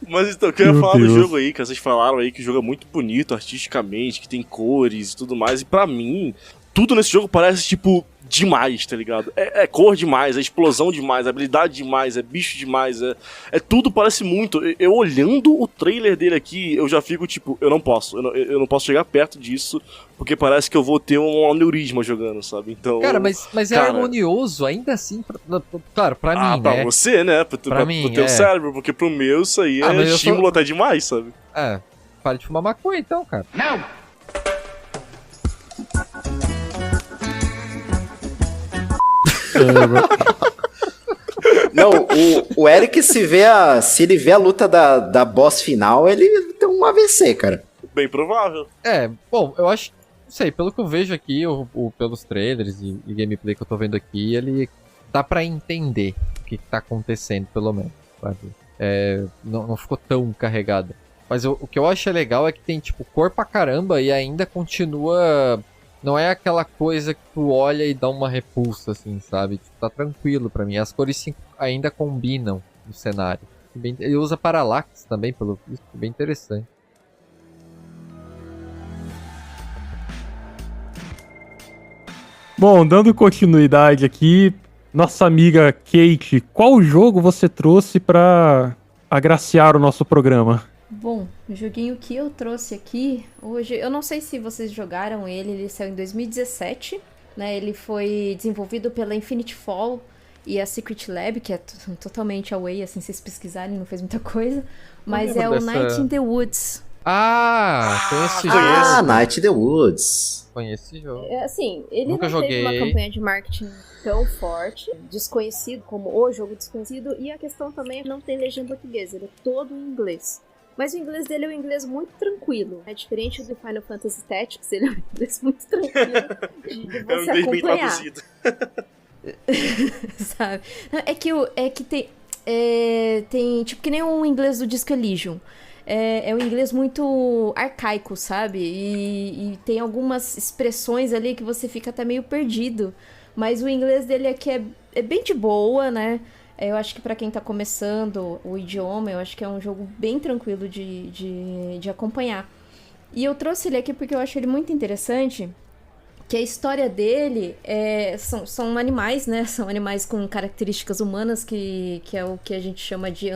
Mas então, eu queria Meu falar do Deus. jogo aí, que vocês falaram aí que o jogo é muito bonito artisticamente, que tem cores e tudo mais. E pra mim, tudo nesse jogo parece, tipo, demais, tá ligado? É cor demais, é explosão demais, é habilidade demais, é bicho demais, é tudo parece muito. Eu olhando o trailer dele aqui, eu já fico tipo, eu não posso chegar perto disso, porque parece que eu vou ter um aneurisma jogando, sabe? Então, Cara, mas é harmonioso, ainda assim, claro, pra mim, pra né? você, né? Pra mim, pro teu cérebro, porque pro meu isso aí mas é eu estímulo até demais, sabe? Para de fumar maconha então, cara. No! Não, o Eric, se ele vê a luta da boss final, ele tem um AVC, cara. Bem provável. Bom, eu acho, não sei, pelo que eu vejo aqui, pelos trailers e gameplay que eu tô vendo aqui, ele dá pra entender o que tá acontecendo, pelo menos, sabe? Não ficou tão carregado. Mas o que eu acho legal é que tem, tipo, cor pra caramba e ainda continua... Não é aquela coisa que tu olha e dá uma repulsa, assim, sabe? Tipo, tá tranquilo pra mim. As cores ainda combinam no cenário. Ele usa parallax também, pelo visto, bem interessante. Bom, dando continuidade aqui, nossa amiga Kate, qual jogo você trouxe pra agraciar o nosso programa? Bom, o joguinho que eu trouxe aqui hoje, eu não sei se vocês jogaram ele saiu em 2017, né? Ele foi desenvolvido pela Infinity Fall e a Secret Lab, que é totalmente away, assim, se vocês pesquisarem, não fez muita coisa. Mas é o Night in the Woods. Ah, conheço esse jogo. Ah, Night in the Woods. Conheço esse jogo. Assim, ele Nunca não teve uma joguei. campanha de marketing tão forte, desconhecido como o jogo desconhecido, e a questão também é que não tem legenda portuguesa, ele é todo em inglês. Mas o inglês dele é um inglês muito tranquilo. É diferente do Final Fantasy Tactics, ele é um inglês muito tranquilo de É um você inglês bem acompanhar. traduzido. Sabe? É que tem, tipo, que nem o inglês do Disco Elysium. É um inglês muito arcaico, sabe? E tem algumas expressões ali que você fica até meio perdido. Mas o inglês dele aqui é bem de boa, né? Eu acho que pra quem tá começando o idioma, eu acho que é um jogo bem tranquilo de acompanhar. E eu trouxe ele aqui porque eu acho ele muito interessante, que a história dele são animais, né? São animais com características humanas, que é o que a gente chama de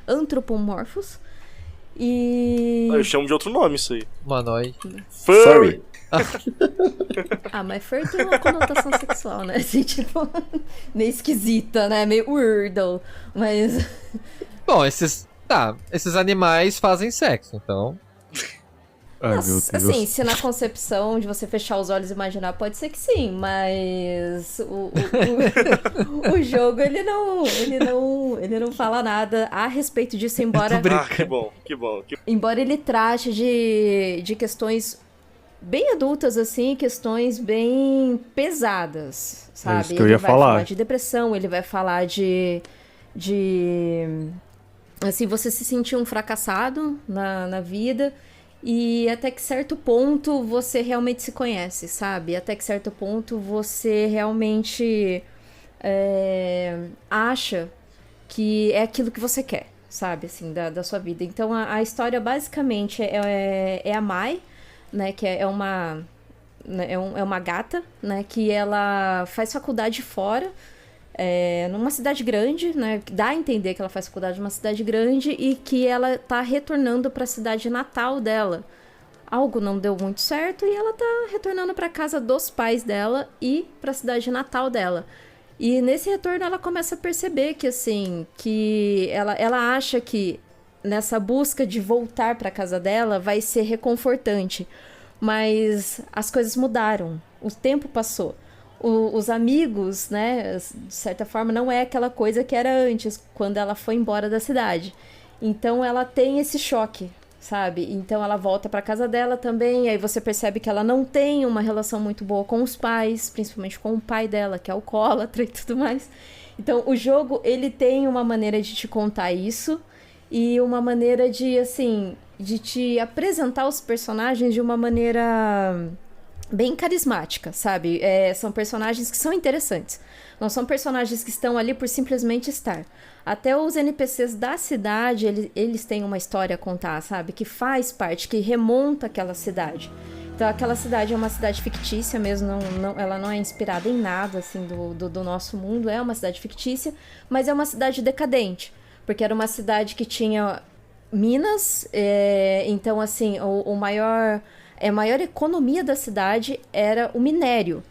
antropomorfos. E... Eu chamo de outro nome isso aí. Humanoide. Furry. Ah, mas furry tem uma conotação sexual, né? Assim, tipo, meio esquisita, né? Meio weirdo. Mas... Bom, esses animais fazem sexo, então... Ai, meu Nossa, Deus. assim, se na concepção de você fechar os olhos e imaginar, pode ser que sim, mas o jogo, ele não fala nada a respeito disso, embora... Que bom, que bom. Embora ele trate de questões bem adultas, assim, questões bem pesadas, sabe? É isso que eu ia ele vai falar. de depressão, ele vai falar de assim, você se sentir um fracassado na vida, e até que certo ponto você realmente se conhece, sabe? Até que certo ponto você realmente acha que é aquilo que você quer, sabe? Assim, da sua vida. Então, a história basicamente é a Mai, né? Que é uma gata, né? Que ela faz faculdade fora, numa cidade grande, né? Dá a entender que ela faz faculdade numa cidade grande e que ela tá retornando para a cidade natal dela. Algo não deu muito certo e ela tá retornando para casa dos pais dela e para a cidade natal dela. E nesse retorno ela começa a perceber que, assim, que ela acha que nessa busca de voltar para casa dela vai ser reconfortante. Mas as coisas mudaram, o tempo passou. Os amigos, né, de certa forma, não é aquela coisa que era antes, quando ela foi embora da cidade. Então ela tem esse choque, sabe? Então ela volta pra casa dela também, aí você percebe que ela não tem uma relação muito boa com os pais, principalmente com o pai dela, que é alcoólatra e tudo mais. Então o jogo, ele tem uma maneira de te contar isso e uma maneira de, assim, de te apresentar os personagens de uma maneira bem carismática, sabe? São personagens que são interessantes. Não são personagens que estão ali por simplesmente estar. Até os NPCs da cidade, eles têm uma história a contar, sabe? Que faz parte, que remonta aquela cidade. Então, aquela cidade é uma cidade fictícia mesmo, ela não é inspirada em nada, assim, do nosso mundo. É uma cidade fictícia, mas é uma cidade decadente. Porque era uma cidade que tinha minas, então, assim, a maior economia da cidade era o minério.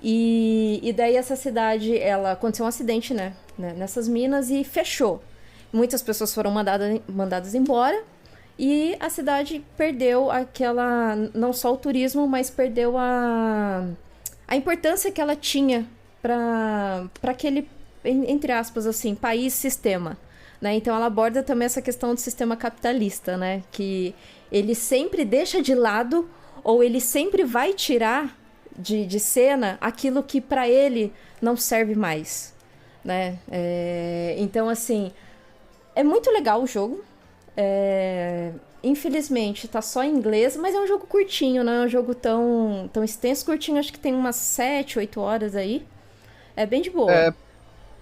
E daí essa cidade, aconteceu um acidente, né, nessas minas e fechou. Muitas pessoas foram mandadas embora e a cidade perdeu não só o turismo, mas perdeu a importância que ela tinha para aquele, entre aspas, assim, país-sistema. Né? Então ela aborda também essa questão do sistema capitalista, né? Que ele sempre deixa de lado ou ele sempre vai tirar de cena aquilo que para ele não serve mais, né? Então, assim, é muito legal o jogo. Infelizmente tá só em inglês, mas é um jogo curtinho, não é um jogo tão extenso. Curtinho, acho que tem umas 7, 8 horas aí. É bem de boa.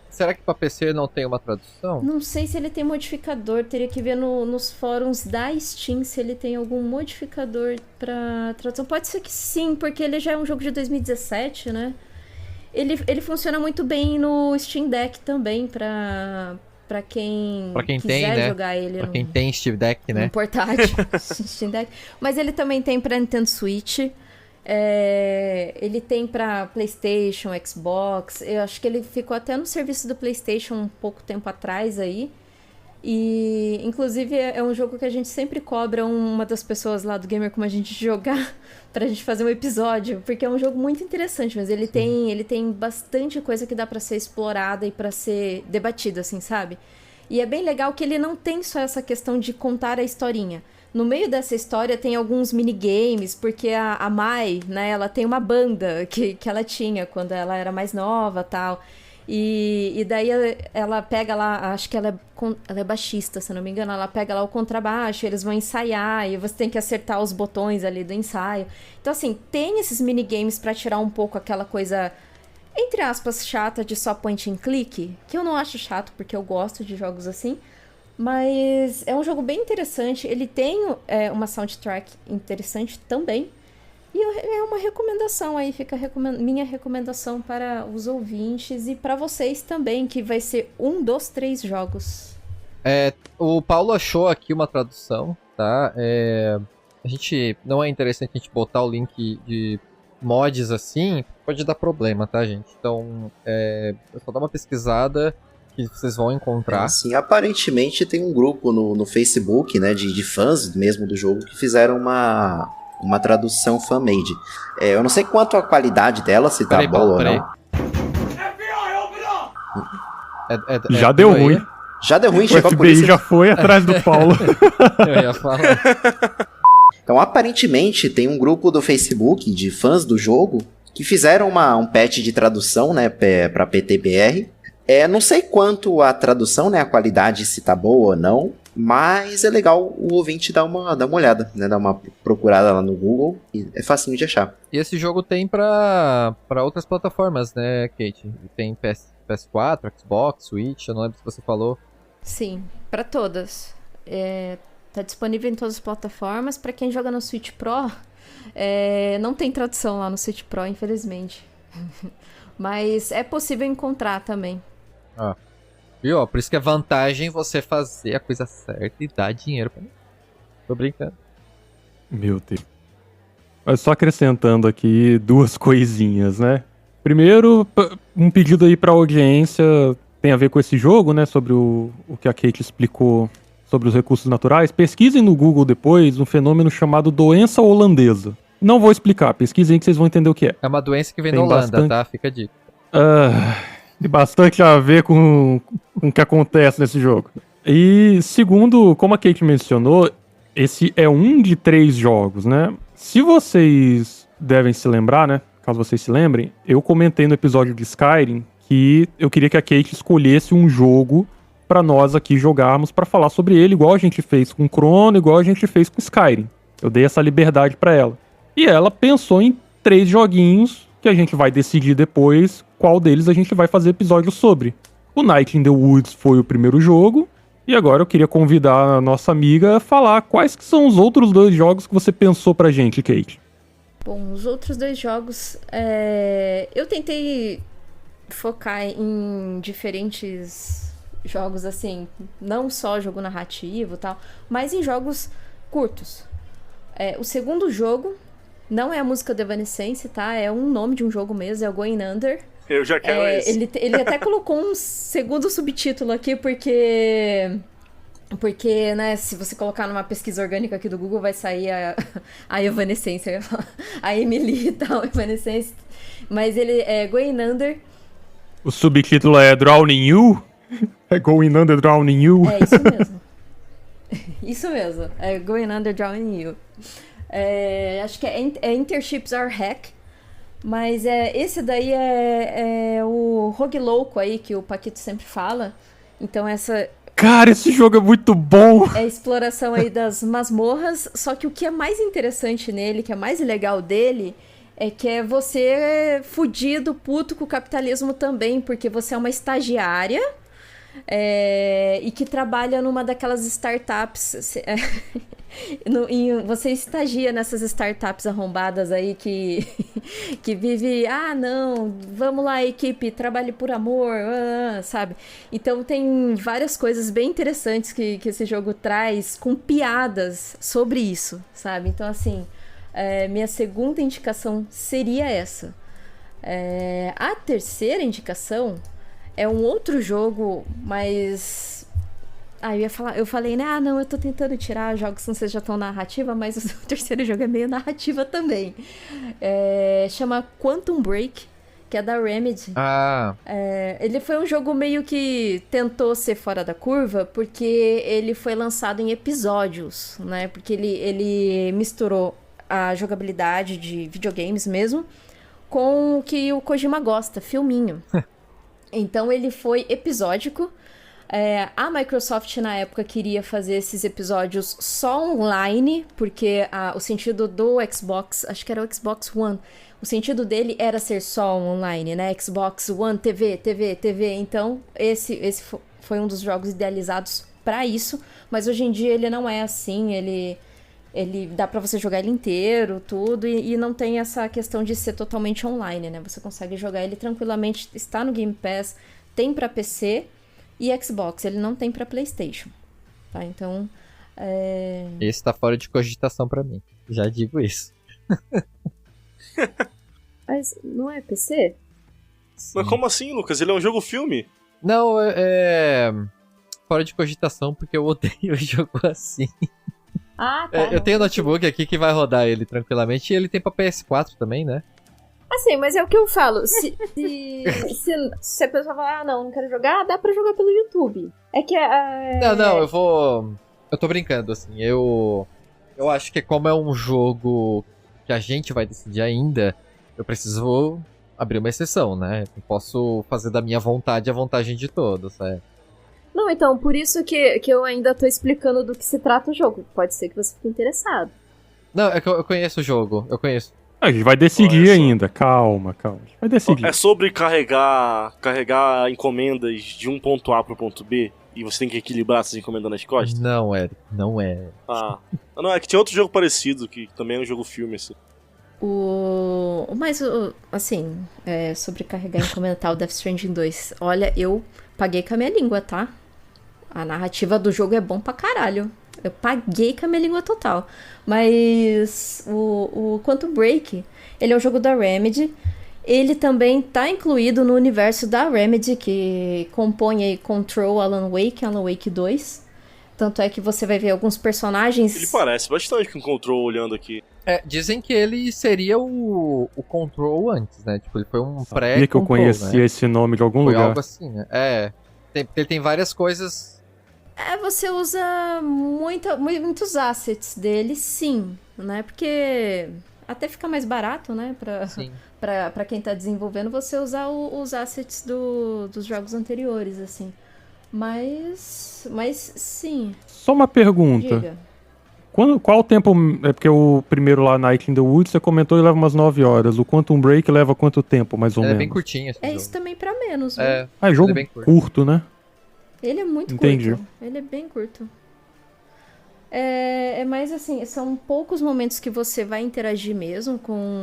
Será que pra PC não tem uma tradução? Não sei se ele tem modificador, teria que ver nos fóruns da Steam se ele tem algum modificador pra tradução. Pode ser que sim, porque ele já é um jogo de 2017, né? Ele funciona muito bem no Steam Deck também, pra quem quiser tem, né? jogar ele. Pra quem tem Steam Deck, né? No portátil, Steam Deck. Mas ele também tem pra Nintendo Switch. Ele tem pra PlayStation, Xbox. Eu acho que ele ficou até no serviço do PlayStation um pouco tempo atrás aí. E, inclusive, é um jogo que a gente sempre cobra uma das pessoas lá do Gamer Como a gente jogar pra gente fazer um episódio, porque é um jogo muito interessante, mas ele tem bastante coisa que dá pra ser explorada e pra ser debatida, assim, sabe? E é bem legal que ele não tem só essa questão de contar a historinha. No meio dessa história tem alguns minigames, porque a Mai, né, ela tem uma banda que ela tinha quando ela era mais nova e tal. E daí ela pega lá, acho que ela é baixista, se não me engano, ela pega lá o contrabaixo, eles vão ensaiar e você tem que acertar os botões ali do ensaio. Então, assim, tem esses minigames pra tirar um pouco aquela coisa, entre aspas, chata de só point and click, que eu não acho chato, porque eu gosto de jogos assim, mas é um jogo bem interessante. Ele tem uma soundtrack interessante também. E é uma recomendação aí, fica minha recomendação para os ouvintes e para vocês também, que vai ser um dos 3 jogos. O Paulo achou aqui uma tradução, tá? A gente não é interessante a gente botar o link de mods assim, pode dar problema, tá, gente? Então, só dá uma pesquisada que vocês vão encontrar. Sim, aparentemente tem um grupo no Facebook, né, de fãs mesmo do jogo, que fizeram uma tradução fan-made. Eu não sei quanto a qualidade dela, se tá boa ou não. Já deu ruim. Já deu ruim, o chegou a FBI polícia. já foi atrás do Paulo. Eu ia falar. Então, aparentemente, tem um grupo do Facebook de fãs do jogo que fizeram um patch de tradução, né, pra PTBR. Não sei quanto a tradução, né, a qualidade, se tá boa ou não, mas é legal o ouvinte dar uma olhada, né, dar uma procurada lá no Google, e é facinho de achar. E esse jogo tem pra outras plataformas, né, Kate? Tem PS4, Xbox, Switch, eu não lembro se você falou. Sim, pra todas. Tá disponível em todas as plataformas. Pra quem joga no Switch Pro, não tem tradução lá no Switch Pro, infelizmente. Mas é possível encontrar também. Viu? Por isso que é vantagem você fazer a coisa certa e dar dinheiro pra mim. Tô brincando. Meu Deus. Mas só acrescentando aqui 2 coisinhas, né? Primeiro, um pedido aí pra audiência, tem a ver com esse jogo, né? Sobre o que a Kate explicou sobre os recursos naturais. Pesquisem no Google depois um fenômeno chamado doença holandesa. Não vou explicar, pesquisem que vocês vão entender o que é. É uma doença que vem da Holanda, tá? Fica a dica. Tem bastante a ver com o que acontece nesse jogo. E segundo, como a Kate mencionou, esse é um de 3 jogos, né? Se vocês devem se lembrar, né? Caso vocês se lembrem, eu comentei no episódio de Skyrim que eu queria que a Kate escolhesse um jogo pra nós aqui jogarmos pra falar sobre ele, igual a gente fez com Chrono, igual a gente fez com Skyrim. Eu dei essa liberdade pra ela. E ela pensou em 3 joguinhos que a gente vai decidir depois qual deles a gente vai fazer episódio sobre. O Night in the Woods foi o primeiro jogo, e agora eu queria convidar a nossa amiga a falar quais que são os outros 2 jogos que você pensou pra gente, Kate. Bom, os outros 2 jogos, eu tentei focar em diferentes jogos, assim, não só jogo narrativo e tal, mas em jogos curtos. O segundo jogo não é a música do Evanescence, tá? É um nome de um jogo mesmo, é o Going Under. Eu já quero esse. Ele até colocou um segundo subtítulo aqui, porque, né, se você colocar numa pesquisa orgânica aqui do Google, vai sair a Evanescence, a Emily e tal, Evanescence. Mas ele é Going Under. O subtítulo é Drowning You? É Going Under Drowning You? É isso mesmo. Isso mesmo, é Going Under Drowning You. Acho que é Interships Are Hack. Mas esse daí é o roguelouco aí que o Paquito sempre fala. Então Cara, esse jogo é muito bom! É a exploração aí das masmorras. Só que o que é mais interessante nele, que é mais legal dele, é que é você fudido, puto com o capitalismo também. Porque você é uma estagiária e que trabalha numa daquelas startups... Você estagia nessas startups arrombadas aí que vive, não, vamos lá, equipe, trabalhe por amor, sabe? Então tem várias coisas bem interessantes que esse jogo traz, com piadas sobre isso, sabe? Então, assim, minha segunda indicação seria essa. A terceira indicação é um outro jogo, mas Eu falei, né? Ah, não, eu tô tentando tirar jogos que não sejam tão narrativa, mas o terceiro jogo é meio narrativa também. Chama Quantum Break, que é da Remedy. Ele foi um jogo meio que tentou ser fora da curva, porque ele foi lançado em episódios, né? Porque ele misturou a jogabilidade de videogames mesmo com o que o Kojima gosta, filminho. Então ele foi episódico. A Microsoft na época queria fazer esses episódios só online, porque o sentido do Xbox, acho que era o Xbox One, o sentido dele era ser só online, né? Xbox One, TV. Então esse foi um dos jogos idealizados para isso, mas hoje em dia ele não é assim, ele dá pra você jogar ele inteiro, tudo, e não tem essa questão de ser totalmente online, né? Você consegue jogar ele tranquilamente, está no Game Pass, tem pra PC e Xbox, ele não tem pra PlayStation, tá? Então, Esse tá fora de cogitação pra mim, já digo isso. Mas não é PC? Mas como assim, Lucas? Ele é um jogo-filme? Não, é fora de cogitação porque eu odeio jogo assim. Ah, tá. Eu tenho notebook aqui que vai rodar ele tranquilamente e ele tem pra PS4 também, né? Assim, mas é o que eu falo. Se a pessoa falar, não quero jogar, dá pra jogar pelo YouTube. Não, eu tô brincando, assim. Eu acho que como é um jogo que a gente vai decidir ainda, eu preciso abrir uma exceção, né? Eu posso fazer da minha vontade a vontade de todos, Não, então, por isso que eu ainda tô explicando do que se trata o jogo. Pode ser que você fique interessado. Não, é que eu conheço o jogo, eu conheço. A gente vai decidir ainda, calma. A gente vai decidir. É sobre carregar encomendas de um ponto A pro ponto B e você tem que equilibrar essas encomendas nas costas? Não, Eric, não é. Não, é que tinha outro jogo parecido, que também é um jogo filme, assim. Sobre carregar encomenda tal, Death Stranding 2. Olha, eu paguei com a minha língua, tá? A narrativa do jogo é bom pra caralho. Eu paguei com a minha língua total. Mas o Quantum Break, ele é um jogo da Remedy. Ele também tá incluído no universo da Remedy, que compõe aí Control, Alan Wake 2. Tanto é que você vai ver alguns personagens... Ele parece bastante com o Control olhando aqui. Dizem que ele seria o Control antes, né? Tipo, ele foi um pré-Control, Sabia que eu conhecia, né, esse nome de algum lugar. Foi algo assim, né? Ele tem várias coisas... Você usa muitos assets dele, sim, né? Porque até fica mais barato, né? Pra quem tá desenvolvendo, você usar os assets dos jogos anteriores, assim. Mas sim. Só uma pergunta. Diga. Qual o tempo... É porque o primeiro lá, Night in the Woods, você comentou que leva umas 9 horas. O Quantum Break leva quanto tempo, mais ou menos? É bem curtinho esse jogo. Isso também pra menos, né? É jogo bem curto, né? Ele é muito Entendi. curto. Ele é bem curto. É mais assim, são poucos momentos que você vai interagir mesmo com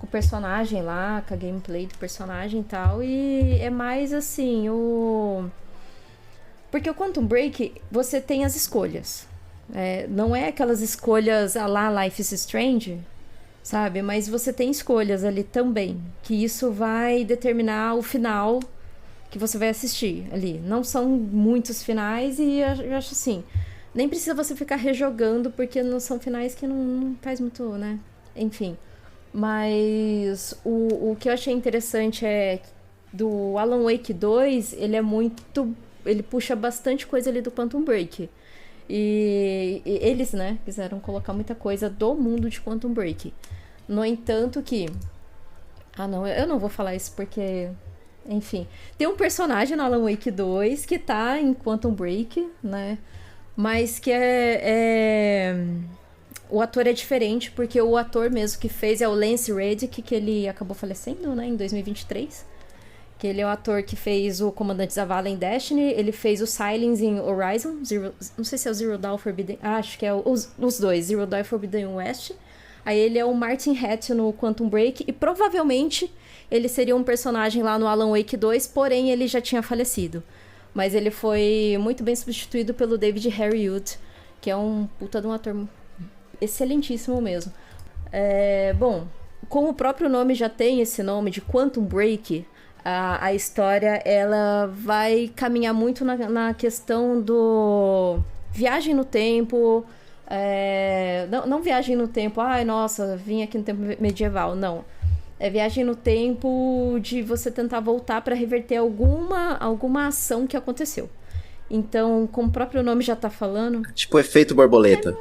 o personagem lá, com a gameplay do personagem e tal. E é mais assim, porque o Quantum Break, você tem as escolhas. Não é aquelas escolhas a lá Life is Strange, sabe? Mas você tem escolhas ali também, que isso vai determinar o final que você vai assistir ali. Não são muitos finais e eu acho assim, nem precisa você ficar rejogando, porque não são finais que não faz muito, né? Enfim. Mas o que eu achei interessante é do Alan Wake 2, ele puxa bastante coisa ali do Quantum Break. E eles, né, quiseram colocar muita coisa do mundo de Quantum Break. No entanto que... eu não vou falar isso porque... Enfim, tem um personagem no Alan Wake 2 que tá em Quantum Break, né? Mas que o ator é diferente, porque o ator mesmo que fez é o Lance Reddick, que ele acabou falecendo, né, em 2023. Que ele é o ator que fez o Comandante Zavala em Destiny, ele fez o Silence em Horizon, não sei se é o Zero Dawn Forbidden... acho que é os dois, Zero Dawn Forbidden West. Aí ele é o Martin Hatt no Quantum Break, e provavelmente ele seria um personagem lá no Alan Wake 2, porém ele já tinha falecido. Mas ele foi muito bem substituído pelo David Harrywood, que é um puta de um ator excelentíssimo mesmo. Bom, como o próprio nome já tem esse nome de Quantum Break, A história, ela vai caminhar muito na questão do viagem no tempo, não viagem no tempo, ai, nossa, vim aqui no tempo medieval, não. É viagem no tempo de você tentar voltar para reverter alguma ação que aconteceu. Então, como o próprio nome já tá falando... Tipo efeito borboleta.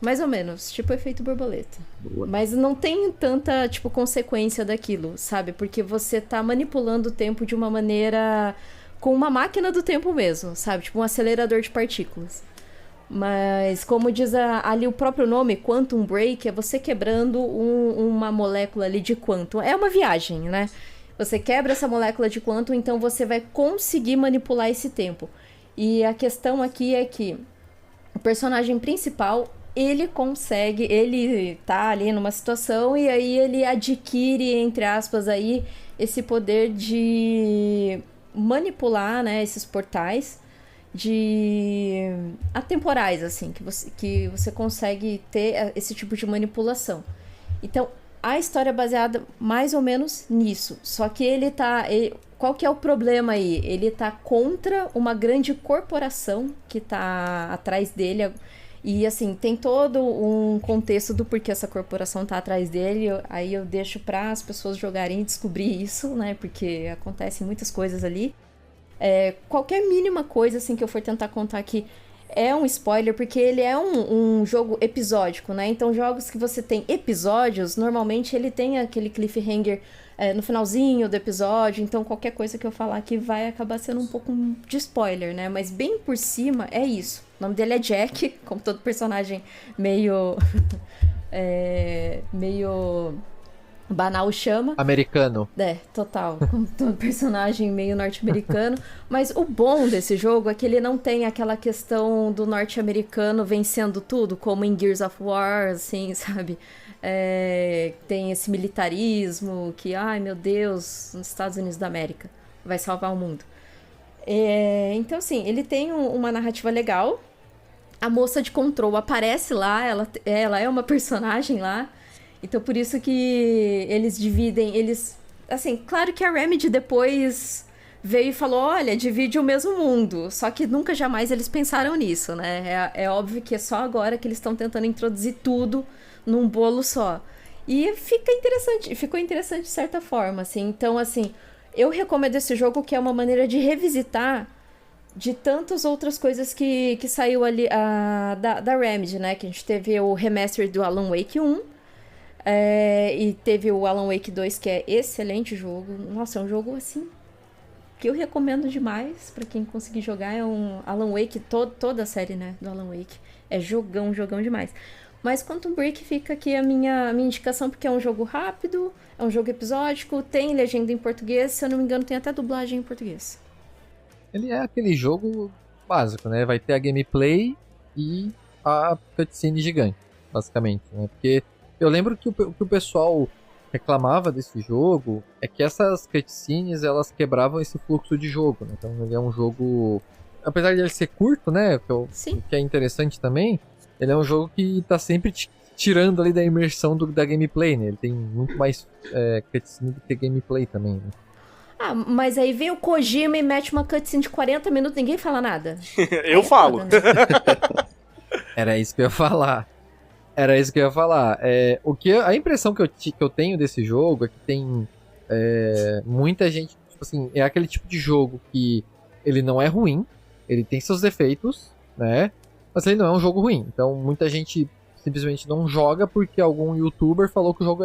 Mais ou menos, tipo efeito borboleta. Boa. Mas não tem tanta, tipo, consequência daquilo, sabe? Porque você tá manipulando o tempo de uma maneira... com uma máquina do tempo mesmo, sabe? Tipo um acelerador de partículas. Mas, como diz ali o próprio nome, Quantum Break, é você quebrando uma molécula ali de quantum. É uma viagem, né? Você quebra essa molécula de quantum, então você vai conseguir manipular esse tempo. E a questão aqui é que o personagem principal, ele tá ali numa situação e aí ele adquire, entre aspas, aí, esse poder de manipular, né, esses portais atemporais, assim, que você consegue ter esse tipo de manipulação. Então, a história é baseada mais ou menos nisso. Só que qual que é o problema aí? Ele tá contra uma grande corporação que tá atrás dele. E, assim, tem todo um contexto do porquê essa corporação tá atrás dele. Aí eu deixo para as pessoas jogarem e descobrir isso, né? Porque acontecem muitas coisas ali. Qualquer mínima coisa, assim, que eu for tentar contar aqui é um spoiler, porque ele é um jogo episódico, né? Então, jogos que você tem episódios, normalmente ele tem aquele cliffhanger no finalzinho do episódio. Então, qualquer coisa que eu falar aqui vai acabar sendo um pouco de spoiler, né? Mas bem por cima é isso. O nome dele é Jack, como todo personagem meio... meio... banal chama. Americano. Total. Como todo personagem meio norte-americano. Mas o bom desse jogo é que ele não tem aquela questão do norte-americano vencendo tudo, como em Gears of War, assim, sabe? Tem esse militarismo que, ai meu Deus, nos Estados Unidos da América vai salvar o mundo. Então, assim, ele tem uma narrativa legal. A moça de control aparece lá, ela é uma personagem lá. Então, por isso que eles dividem, assim, claro que a Remedy depois veio e falou, olha, divide o mesmo mundo, só que nunca jamais eles pensaram nisso, né? É óbvio que é só agora que eles estão tentando introduzir tudo num bolo só. E ficou interessante de certa forma, assim. Então, assim, eu recomendo esse jogo, que é uma maneira de revisitar de tantas outras coisas que saiu ali da Remedy, né? Que a gente teve o remaster do Alan Wake 1, e teve o Alan Wake 2, que é excelente jogo. Nossa, é um jogo, assim, que eu recomendo demais pra quem conseguir jogar. É um Alan Wake, toda a série, né, do Alan Wake. É jogão demais. Mas Quantum Break fica aqui a minha indicação, porque é um jogo rápido, é um jogo episódico, tem legenda em português, se eu não me engano tem até dublagem em português. Ele é aquele jogo básico, né? Vai ter a gameplay e a cutscene gigante, basicamente, né? Porque eu lembro que o pessoal reclamava desse jogo é que essas cutscenes, elas quebravam esse fluxo de jogo, né? Então ele é um jogo, apesar de ele ser curto, né? O que é interessante também, ele é um jogo que tá sempre tirando ali da imersão da gameplay, né? Ele tem muito mais cutscene do que gameplay também, né? Ah, mas aí vem o Kojima e mete uma cutscene de 40 minutos, ninguém fala nada. Eu falo. Foda, né? Era isso que eu ia falar. A impressão que eu tenho desse jogo é que tem muita gente, tipo assim, é aquele tipo de jogo que ele não é ruim, ele tem seus defeitos, né? Mas ele não é um jogo ruim. Então muita gente simplesmente não joga porque algum youtuber falou que o jogo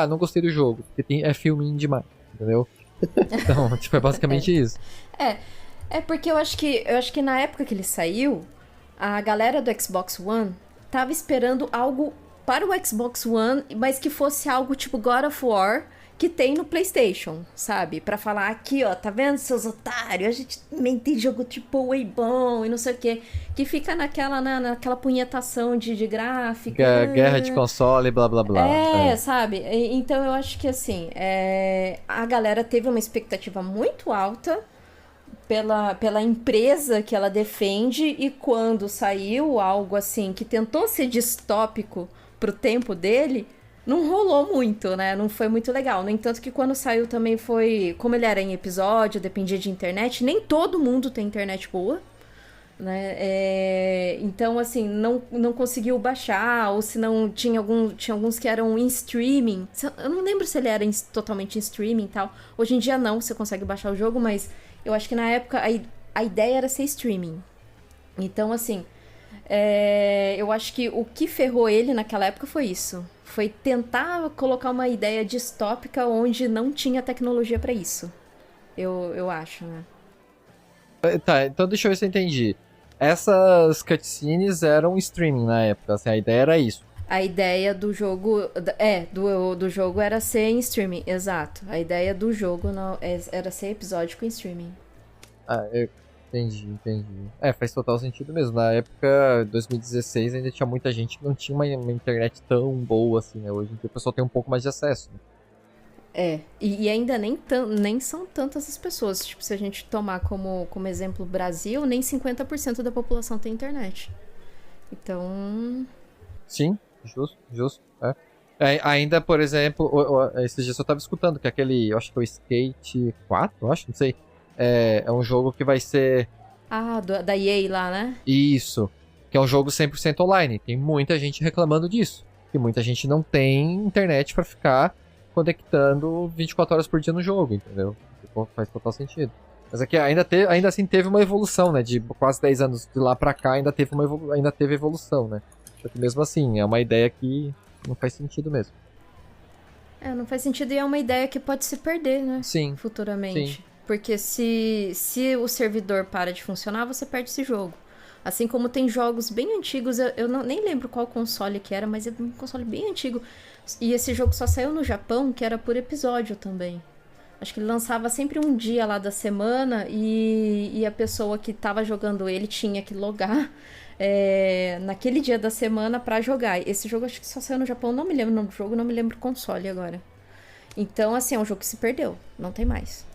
não gostei do jogo, porque é filminho demais, entendeu? Então, tipo, é basicamente isso. É porque eu acho que na época que ele saiu, a galera do Xbox One tava esperando algo para o Xbox One, mas que fosse algo tipo God of War, que tem no PlayStation, sabe? Pra falar aqui, ó, tá vendo, seus otários? A gente também tem jogo tipo way bom e não sei o quê. Que fica naquela punhetação de gráfica. Guerra de console, blá blá blá. Sabe? Então eu acho que assim, a galera teve uma expectativa muito alta pela empresa que ela defende, e quando saiu algo assim que tentou ser distópico pro tempo dele, não rolou muito, né? Não foi muito legal. No entanto que quando saiu também foi... Como ele era em episódio, dependia de internet, nem todo mundo tem internet boa, né? Então, assim, não conseguiu baixar, ou se não, tinha alguns que eram em streaming. Eu não lembro se ele era totalmente em streaming e tal. Hoje em dia não, você consegue baixar o jogo, mas eu acho que na época a ideia era ser streaming. Então, assim, eu acho que o que ferrou ele naquela época foi isso. Foi tentar colocar uma ideia distópica onde não tinha tecnologia pra isso. Eu acho, né? Tá, então deixa eu ver se eu entendi. Essas cutscenes eram streaming na época, assim, a ideia era isso. A ideia do jogo... do jogo era ser em streaming, exato. A ideia do jogo era ser episódico em streaming. Ah, eu entendi. Faz total sentido mesmo. Na época, 2016, ainda tinha muita gente que não tinha uma internet tão boa assim, né? Hoje em dia o pessoal tem um pouco mais de acesso. Né? E ainda nem são tantas as pessoas. Tipo, se a gente tomar como exemplo o Brasil, nem 50% da população tem internet. Então... Sim, justo. Ainda, por exemplo, esses dias eu tava escutando que aquele, eu acho que é o Skate 4, eu acho, não sei. É um jogo que vai ser... Ah, da EA lá, né? Isso. Que é um jogo 100% online. Tem muita gente reclamando disso. Que muita gente não tem internet pra ficar conectando 24 horas por dia no jogo, entendeu? Faz total sentido. Mas aqui ainda assim teve uma evolução, né? De quase 10 anos de lá pra cá ainda teve evolução, né? Só que mesmo assim, é uma ideia que não faz sentido mesmo. Não faz sentido e é uma ideia que pode se perder, né? Sim. Futuramente. Sim. Porque se o servidor para de funcionar, você perde esse jogo. Assim como tem jogos bem antigos, eu nem lembro qual console que era, mas é um console bem antigo. E esse jogo só saiu no Japão, que era por episódio também. Acho que ele lançava sempre um dia lá da semana e a pessoa que tava jogando ele tinha que logar naquele dia da semana pra jogar. Esse jogo acho que só saiu no Japão, não me lembro o nome do jogo, não me lembro o console agora. Então, assim, é um jogo que se perdeu, não tem mais.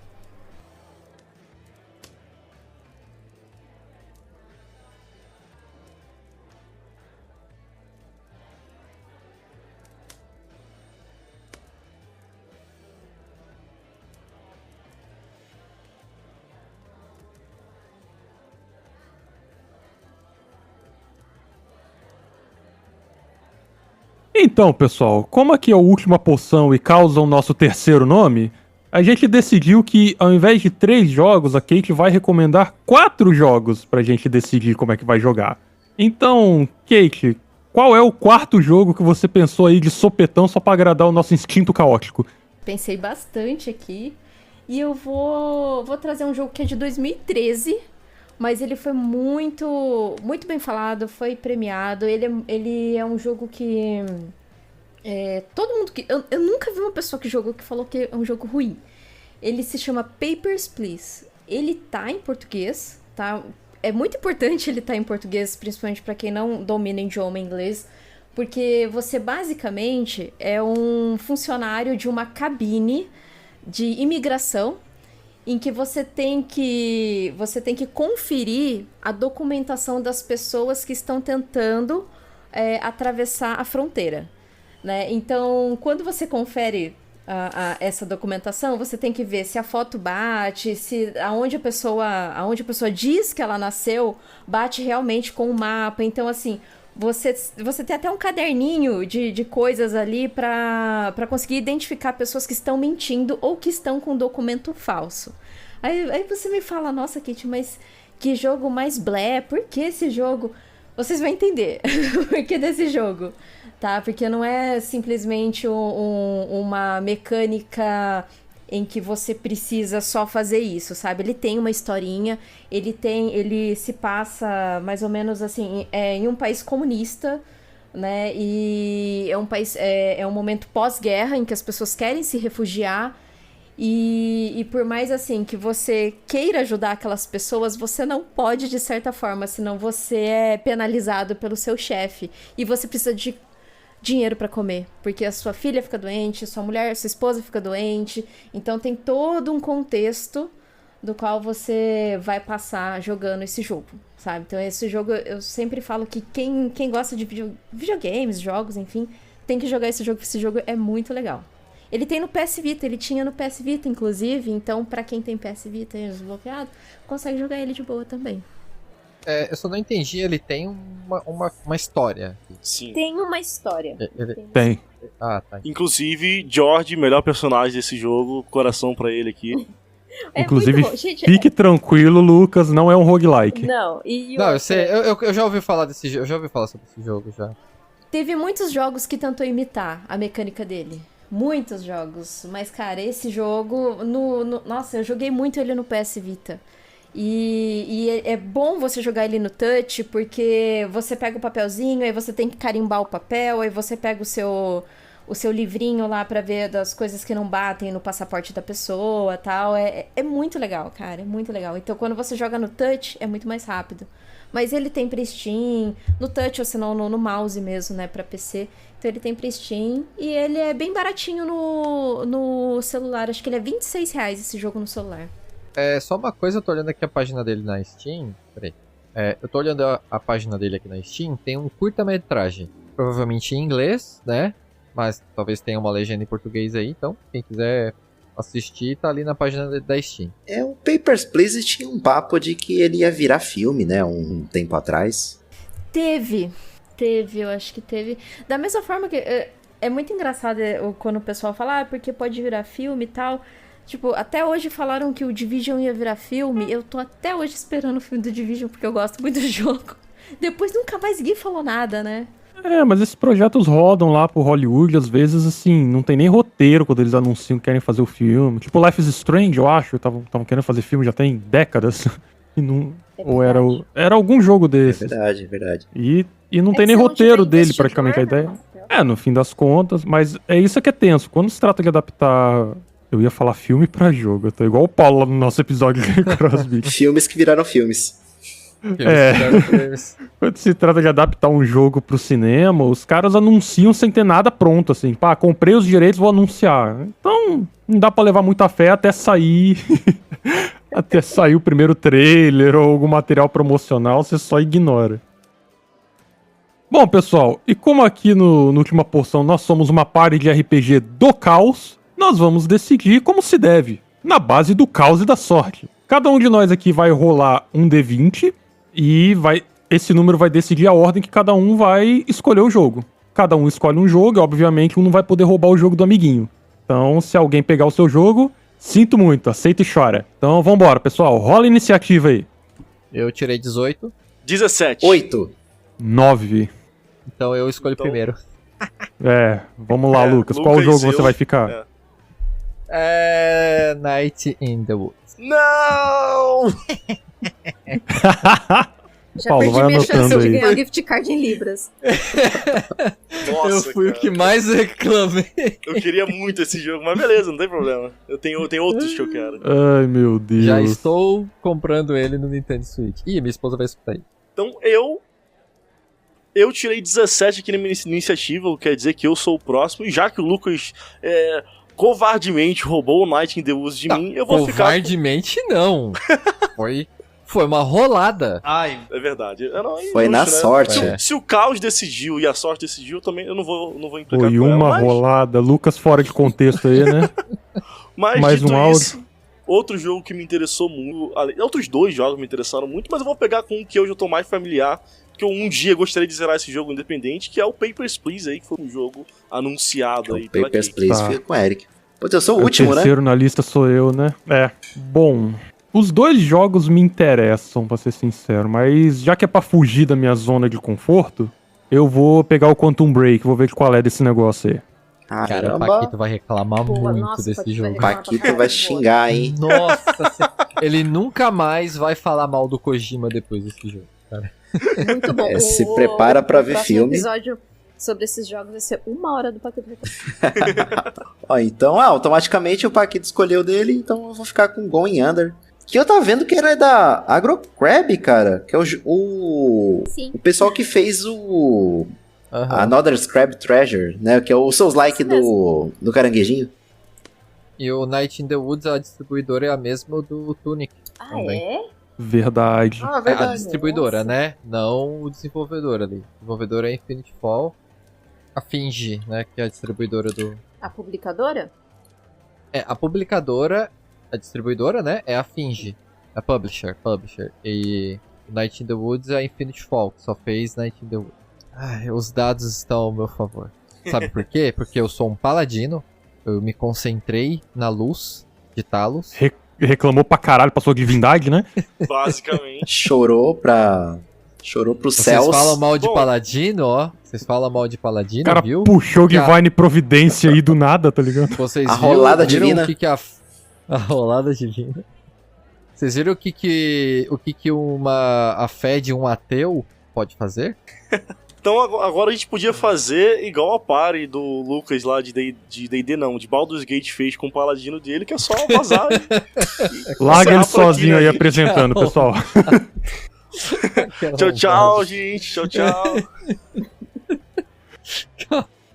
Então, pessoal, como aqui é a última poção e causa o nosso terceiro nome, a gente decidiu que, ao invés de 3 jogos, a Kate vai recomendar 4 jogos pra gente decidir como é que vai jogar. Então, Kate, qual é o 4º jogo que você pensou aí de sopetão só pra agradar o nosso instinto caótico? Pensei bastante aqui e eu vou trazer um jogo que é de 2013, mas ele foi muito bem falado, foi premiado. Ele é um jogo que... todo mundo que... Eu nunca vi uma pessoa que jogou que falou que é um jogo ruim. Ele se chama Papers, Please. Ele tá em português, tá? É muito importante ele tá em português, principalmente para quem não domina idioma inglês, porque você basicamente é um funcionário de uma cabine de imigração em que você tem que conferir a documentação das pessoas que estão tentando atravessar a fronteira, né? Então, quando você confere essa documentação, você tem que ver se a foto bate, se aonde a pessoa diz que ela nasceu bate realmente com o mapa. Então, assim, você tem até um caderninho de coisas ali para conseguir identificar pessoas que estão mentindo ou que estão com documento falso. Aí você me fala, nossa, Kate, mas que jogo mais blé? Por que esse jogo? Vocês vão entender o porquê desse jogo, tá? Porque não é simplesmente uma mecânica em que você precisa só fazer isso, sabe? Ele tem uma historinha, ele se passa mais ou menos assim, em um país comunista, né? E é um país, é um momento pós-guerra em que as pessoas querem se refugiar e por mais assim que você queira ajudar aquelas pessoas, você não pode de certa forma, senão você é penalizado pelo seu chefe e você precisa de dinheiro para comer, porque a sua filha fica doente, sua esposa fica doente, então tem todo um contexto do qual você vai passar jogando esse jogo, sabe? Então esse jogo, eu sempre falo que quem gosta de videogames, jogos, enfim, tem que jogar esse jogo é muito legal. Ele tem no PS Vita, ele tinha no PS Vita, inclusive, então pra quem tem PS Vita e desbloqueado, consegue jogar ele de boa também. Eu só não entendi, ele tem uma história. Sim. Tem uma história. Tem. Ah, tá. Inclusive, George, melhor personagem desse jogo, coração pra ele aqui. Inclusive, muito bom. Gente, fique tranquilo, Lucas, não é um roguelike. Não, eu sei, eu já ouvi falar desse jogo, eu já ouvi falar sobre esse jogo já. Teve muitos jogos que tentou imitar a mecânica dele. Muitos jogos. Mas, cara, esse jogo... Nossa, eu joguei muito ele no PS Vita. E é bom você jogar ele no touch, porque você pega o papelzinho, aí você tem que carimbar o papel, aí você pega o seu livrinho lá pra ver das coisas que não batem no passaporte da pessoa e tal. É muito legal, cara, é muito legal. Então, quando você joga no touch, é muito mais rápido. Mas ele tem pra Steam, no touch ou senão no mouse mesmo, né, pra PC. Então ele tem pra Steam e ele é bem baratinho no celular. Acho que ele é R$26 esse jogo no celular. Só uma coisa, eu tô olhando aqui a página dele na Steam. Peraí. Eu tô olhando a página dele aqui na Steam, tem um curta-metragem. Provavelmente em inglês, né? Mas talvez tenha uma legenda em português aí, então quem quiser assistir tá ali na página da Steam. O Papers, Please tinha um papo de que ele ia virar filme, né? Um tempo atrás. Teve, eu acho que teve. Da mesma forma que... É muito engraçado quando o pessoal fala, porque pode virar filme e tal... Tipo, até hoje falaram que o Division ia virar filme. Eu tô até hoje esperando o filme do Division, porque eu gosto muito do jogo. Depois nunca mais ninguém falou nada, né? Mas esses projetos rodam lá pro Hollywood, às vezes, assim, não tem nem roteiro quando eles anunciam que querem fazer o filme. Tipo, Life is Strange, eu acho, estavam querendo fazer filme já tem décadas. E não... Ou era algum jogo desses. É verdade. E não tem nem roteiro dele, praticamente, a ideia. No fim das contas, mas é isso que é tenso. Quando se trata de adaptar... Eu ia falar filme pra jogo. Eu tô igual o Paulo lá no nosso episódio de Crossbeat. Filmes que viraram filmes. Quando se trata de adaptar um jogo pro cinema, os caras anunciam sem ter nada pronto, assim. Pá, comprei os direitos, vou anunciar. Então, não dá pra levar muita fé até sair... até sair o primeiro trailer ou algum material promocional, você só ignora. Bom, pessoal, e como aqui no última porção nós somos uma party de RPG do caos... Nós vamos decidir como se deve, na base do caos e da sorte. Cada um de nós aqui vai rolar um D20 e esse número vai decidir a ordem que cada um vai escolher o jogo. Cada um escolhe um jogo e, obviamente, um não vai poder roubar o jogo do amiguinho. Então, se alguém pegar o seu jogo, sinto muito, aceita e chora. Então, vambora, pessoal, rola a iniciativa aí. Eu tirei 18. 17. 8. 9. Então eu escolho primeiro. Vamos lá, Lucas. Qual jogo você vai ficar? Night in the Woods. Não! Já Paulo, perdi minha chance de aí. ganhar o gift card em Libras. Nossa, eu fui o que mais reclamei. Eu queria muito esse jogo, mas beleza, não tem problema. Eu tenho outros que eu quero. Ai, meu Deus. Já estou comprando ele no Nintendo Switch. Ih, minha esposa vai escutar aí. Então eu tirei 17 aqui na minha iniciativa, quer dizer que eu sou o próximo, e já que o Lucas covardemente roubou o Night in the Woods de mim, eu vou ficar... Covardemente não. Foi uma rolada. Ai, é verdade. Foi na sorte. Se o caos decidiu e a sorte decidiu, também eu não vou implicar Foi com ela. uma rolada. Lucas fora de contexto aí, né? Mas mais dito um áudio. isso, outro jogo que me interessou muito, outros dois jogos me interessaram muito, mas eu vou pegar com um que hoje eu tô mais familiar, que eu um dia gostaria de zerar esse jogo independente, que é o Papers, Please aí, que foi um jogo anunciado aí pela Papers, Kate. Please fica com o Eric. Pois eu sou o último, né? O terceiro na lista sou eu, né? Bom, os dois jogos me interessam, pra ser sincero, mas já que é pra fugir da minha zona de conforto, eu vou pegar o Quantum Break, vou ver qual é desse negócio aí. Cara, o Paquito vai reclamar muito desse jogo. O Paquito vai xingar, hein? Nossa, ele nunca mais vai falar mal do Kojima depois desse jogo, cara. Muito bom. Se prepara pra ver filme. O episódio sobre esses jogos vai ser 1 hora do Paquito. Então, automaticamente o Paquito escolheu dele, então eu vou ficar com Going Under. Que eu tava vendo que era da AgroCrab, cara. Que é o pessoal que fez o Another Crab Treasure, né? Que é o Souls-like do caranguejinho. E o Night in the Woods, a distribuidora é a mesma do Tunic. É? Verdade. A distribuidora, né? Não o desenvolvedor ali. O desenvolvedor é Infinity Fall. a Finge, né? Que é a distribuidora do... A publicadora? A publicadora, a distribuidora, né? É a Finge. A publisher. E Night in the Woods é a Infinity Fall, que só fez Night in the Woods. Ai, os dados estão ao meu favor. Sabe por quê? Porque eu sou um paladino, eu me concentrei na luz de Talos. Reclamou pra caralho pra sua divindade, né? Basicamente. Chorou pros céus. Vocês falam mal de paladino, ó. Vocês falam mal de paladino, O cara viu? puxou Divine Providência aí do nada, tá ligado? Vocês A rolada viram divina. o que a rolada divina. Vocês viram o que a fé de um ateu pode fazer? Então agora a gente podia fazer igual a party do Lucas lá de D&D não, de Baldur's Gate fez com o paladino dele, que é só vazar. Larga ele sozinho aí apresentando, pessoal. Tchau, gente. Tchau.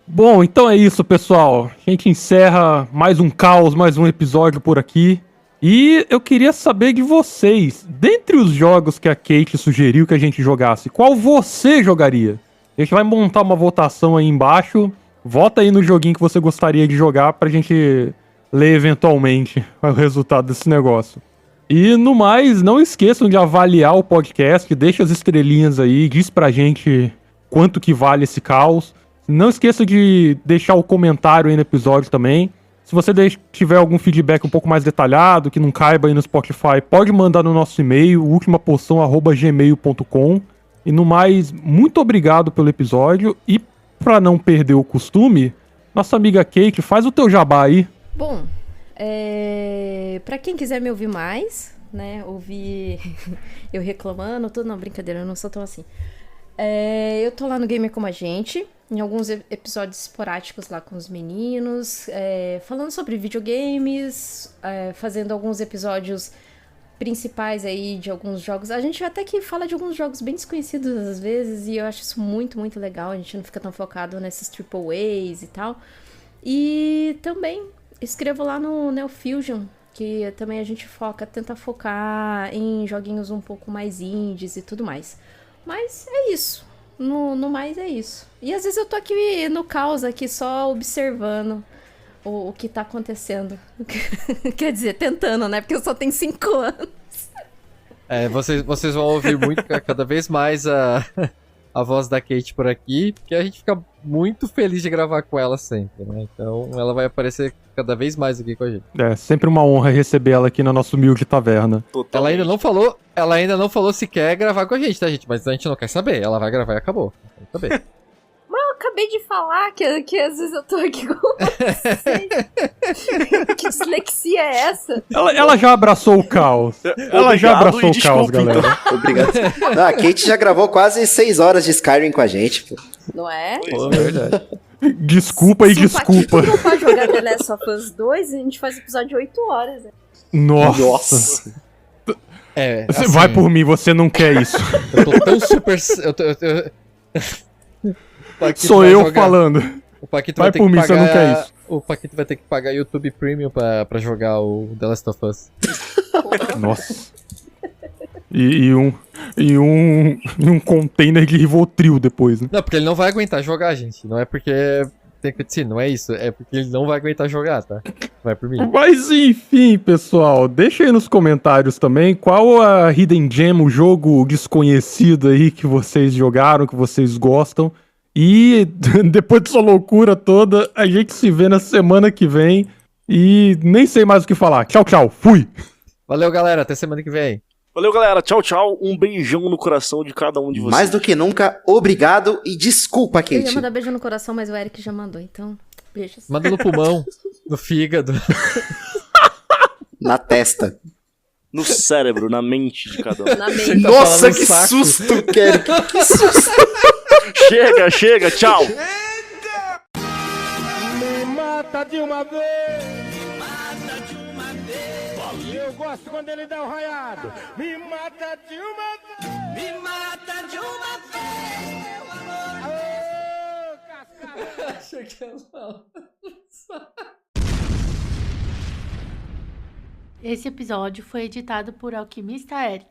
Bom, então é isso, pessoal. A gente encerra mais um caos, mais um episódio por aqui. E eu queria saber de vocês, dentre os jogos que a Kate sugeriu que a gente jogasse, qual você jogaria? A gente vai montar uma votação aí embaixo. Vota aí no joguinho que você gostaria de jogar pra gente ler eventualmente o resultado desse negócio. E no mais, não esqueçam de avaliar o podcast, deixa as estrelinhas aí, diz pra gente quanto que vale esse caos. Não esqueça de deixar o comentário aí no episódio também. Se você tiver algum feedback um pouco mais detalhado, que não caiba aí no Spotify, pode mandar no nosso e-mail, ultimapoção@gmail.com. E no mais, muito obrigado pelo episódio. E pra não perder o costume, nossa amiga Kate, faz o teu jabá aí. Bom, pra quem quiser me ouvir mais, né, ouvir eu reclamando, não, brincadeira, eu não sou tão assim. Eu tô lá no Gamer Como a Gente, em alguns episódios esporádicos lá com os meninos, falando sobre videogames, fazendo alguns episódios principais aí de alguns jogos. A gente até que fala de alguns jogos bem desconhecidos às vezes, e eu acho isso muito, muito legal. A gente não fica tão focado nesses triple A's e tal. E também escrevo lá no Neofusion, que também a gente tenta focar em joguinhos um pouco mais indies e tudo mais. Mas é isso. No mais é isso. E às vezes eu tô aqui no caos, aqui só observando o que tá acontecendo. Quer dizer, tentando, né? Porque eu só tenho 5 anos. Vocês vão ouvir muito, cada vez mais a voz da Kate por aqui, porque a gente fica muito feliz de gravar com ela sempre, né? Então ela vai aparecer cada vez mais aqui com a gente. É sempre uma honra receber ela aqui na nossa humilde taverna. Ela ainda não falou se quer gravar com a gente, tá, gente? Mas a gente não quer saber. Ela vai gravar e acabou. Não quer saber. Mas eu acabei de falar que às vezes eu tô aqui com vocês. Que dislexia é essa? Ela já abraçou o caos. Ela já abraçou o caos, galera. Então. Obrigado. A Kate já gravou quase 6 horas de Skyrim com a gente, pô. Não é? Pô, é verdade. Desculpa. Se o Paquito não pode jogar The Last of Us 2, a gente faz episódio de 8 horas. Né? Nossa. Assim, vai por mim, você não quer isso. Eu tô tão super... Sou eu falando. O Paquito vai por mim, você não quer isso. O Paquito vai ter que pagar YouTube Premium pra jogar o The Last of Us. Nossa. E um container de Rivotril depois, né? Não, porque ele não vai aguentar jogar, gente. Não é porque tem cutscene, não é isso. É porque ele não vai aguentar jogar, tá? Vai por mim. Mas enfim, pessoal, deixa aí nos comentários também qual a Hidden Gem, o jogo desconhecido aí que vocês jogaram, que vocês gostam. E depois dessa loucura toda, a gente se vê na semana que vem. E nem sei mais o que falar. Tchau, tchau. Fui! Valeu, galera. Até semana que vem. Valeu, galera. Tchau, tchau. Um beijão no coração de cada um de vocês. Mais do que nunca, obrigado e desculpa, Kate. Eu ia mandar beijo no coração, mas o Eric já mandou, então beijos. Manda no pulmão, no fígado. Na testa. No cérebro, na mente de cada um. Na mente. Nossa, que susto, Kerry. Que susto. Chega, tchau. Me mata de uma vez. Eu gosto quando ele dá o raiado. Me mata de uma vez. Me mata de uma vez, meu amor. Aô, cascada. Achei que ia falar. Esse episódio foi editado por Alquimista Eric.